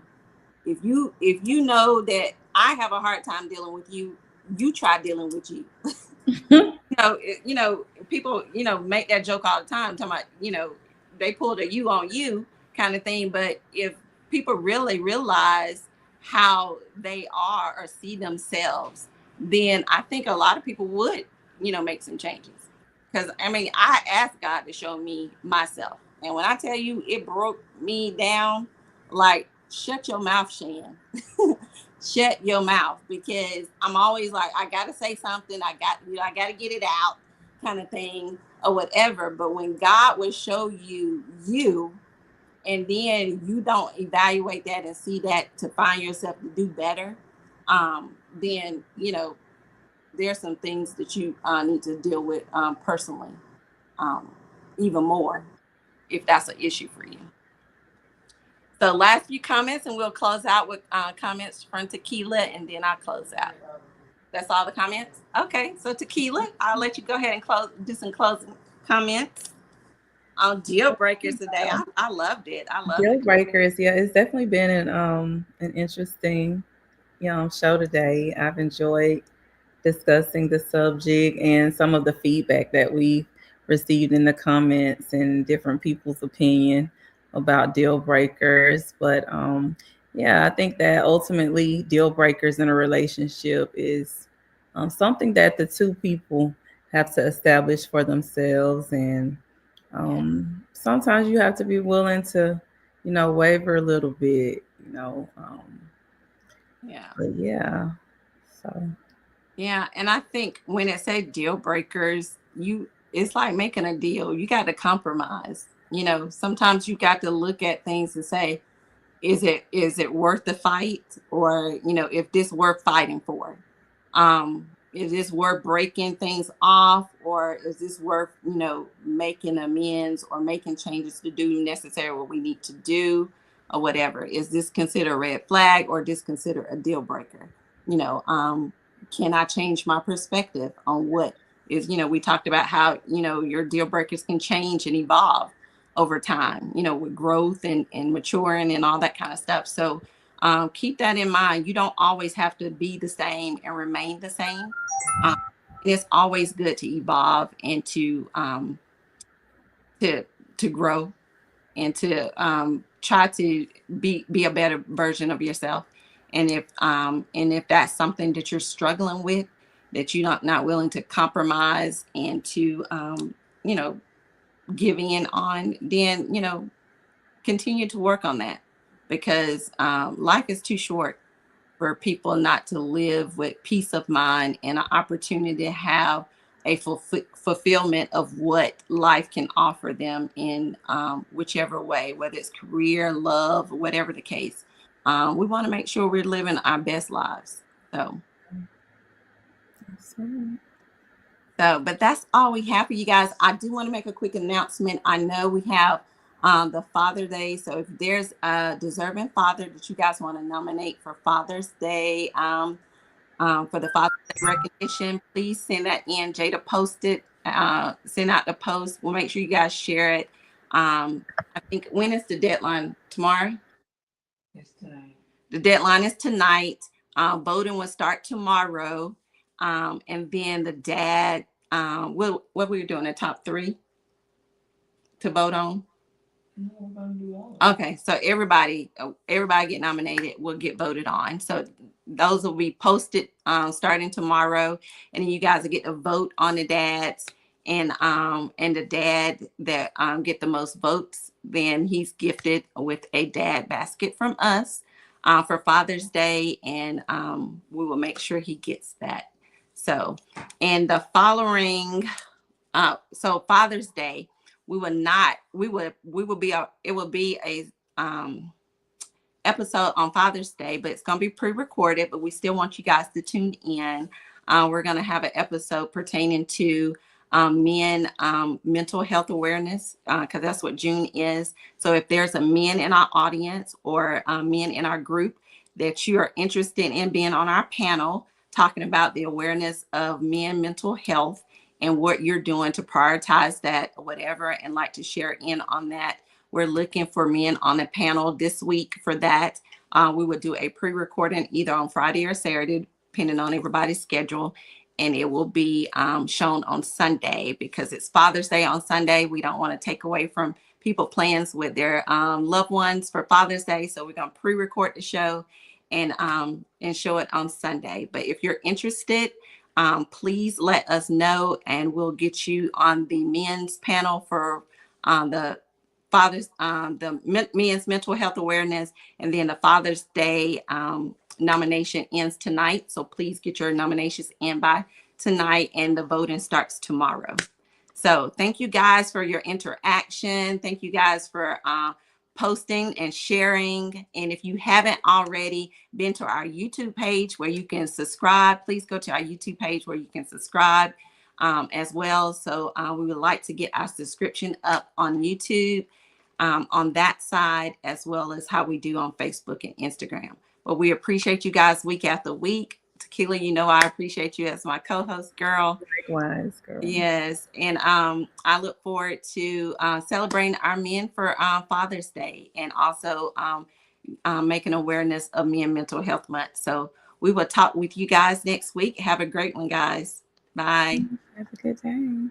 If you know that I have a hard time dealing with you, you try dealing with you. People, make that joke all the time, talking about, they pulled a you on you kind of thing. But if people really realize how they are or see themselves, then I think a lot of people would, make some changes. Because I mean, I asked God to show me myself. And when I tell you it broke me down, like, shut your mouth, Shan. Shut your mouth, because I'm always like, I gotta say something. I gotta get it out, kind of thing, or whatever. But when God will show you you, and then you don't evaluate that and see that to find yourself to do better, then there's some things that you need to deal with personally, um, even more, if that's an issue for you. So last few comments, and we'll close out with comments from Tequila, and then I'll close out. That's all the comments? Okay, so Tequila, I'll let you go ahead and do some closing comments on deal breakers today. I loved it. I loved it. Dealbreakers, yeah, it's definitely been an interesting show today. I've enjoyed discussing the subject and some of the feedback that we received in the comments and different people's opinion about deal breakers. But yeah, I think that ultimately deal breakers in a relationship is something that the two people have to establish for themselves. And sometimes you have to be willing to, waver a little bit. Yeah. But yeah, so. Yeah, and I think when it said deal breakers, it's like making a deal. You got to compromise. Sometimes you got to look at things and say, is it worth the fight? Or, if this worth fighting for? Is this worth breaking things off, or is this worth, making amends or making changes to do necessary what we need to do, or whatever? Is this considered a red flag, or this considered a deal breaker? Can I change my perspective on what is, we talked about how, your deal breakers can change and evolve over time, with growth and maturing and all that kind of stuff. So keep that in mind. You don't always have to be the same and remain the same. Um, it's always good to evolve and to grow, and to try to be a better version of yourself. And if that's something that you're struggling with, that you're not willing to compromise and to you know give in on, then continue to work on that, because life is too short for people not to live with peace of mind and an opportunity to have a fulfillment of what life can offer them in whichever way, whether it's career, love, whatever the case. We want to make sure we're living our best lives. So, but that's all we have for you guys. I do want to make a quick announcement. I know we have the Father Day. So if there's a deserving father that you guys want to nominate for Father's Day, for the Father's Day recognition, please send that in. Jada posted, send out the post. We'll make sure you guys share it. I think, when is the deadline? Tomorrow? It's tonight. The deadline is tonight. Voting will start tomorrow. And then the dad, what we were doing, the top 3 to vote on. No, we're gonna do all of it. Okay, so everybody get nominated, will get voted on. So those will be posted starting tomorrow, and then you guys will get to vote on the dads. And the dad that get the most votes, then he's gifted with a dad basket from us for Father's Day, and we will make sure he gets that. So, and the following, so Father's Day, we will not, we will be it will be a episode on Father's Day, but it's going to be pre-recorded, but we still want you guys to tune in. We're going to have an episode pertaining to men mental health awareness, because that's what June is. So if there's a men in our audience, or men in our group that you are interested in being on our panel talking about the awareness of men mental health and what you're doing to prioritize that or whatever, and like to share in on that, we're looking for men on the panel this week for that. We would do a pre-recording either on Friday or Saturday, depending on everybody's schedule. And it will be shown on Sunday, because it's Father's Day on Sunday. We don't want to take away from people plans with their loved ones for Father's Day. So we're going to pre-record the show, and show it on Sunday. But if you're interested, please let us know, and we'll get you on the men's panel for the Father's men's mental health awareness, and then the Father's Day nomination ends tonight. So please get your nominations in by tonight, and the voting starts tomorrow. So thank you guys for your interaction. Thank you guys for posting and sharing. And if you haven't already been to our YouTube page where you can subscribe, please go to our YouTube page where you can subscribe as well. So we would like to get our subscription up on YouTube on that side, as well as how we do on Facebook and Instagram. But we appreciate you guys week after week. Tequila, you know I appreciate you as my co-host, girl. Likewise, girl. Yes, and I look forward to celebrating our men for Father's Day, and also making awareness of Men Mental Health Month. So we will talk with you guys next week. Have a great one, guys. Bye. Have a good day.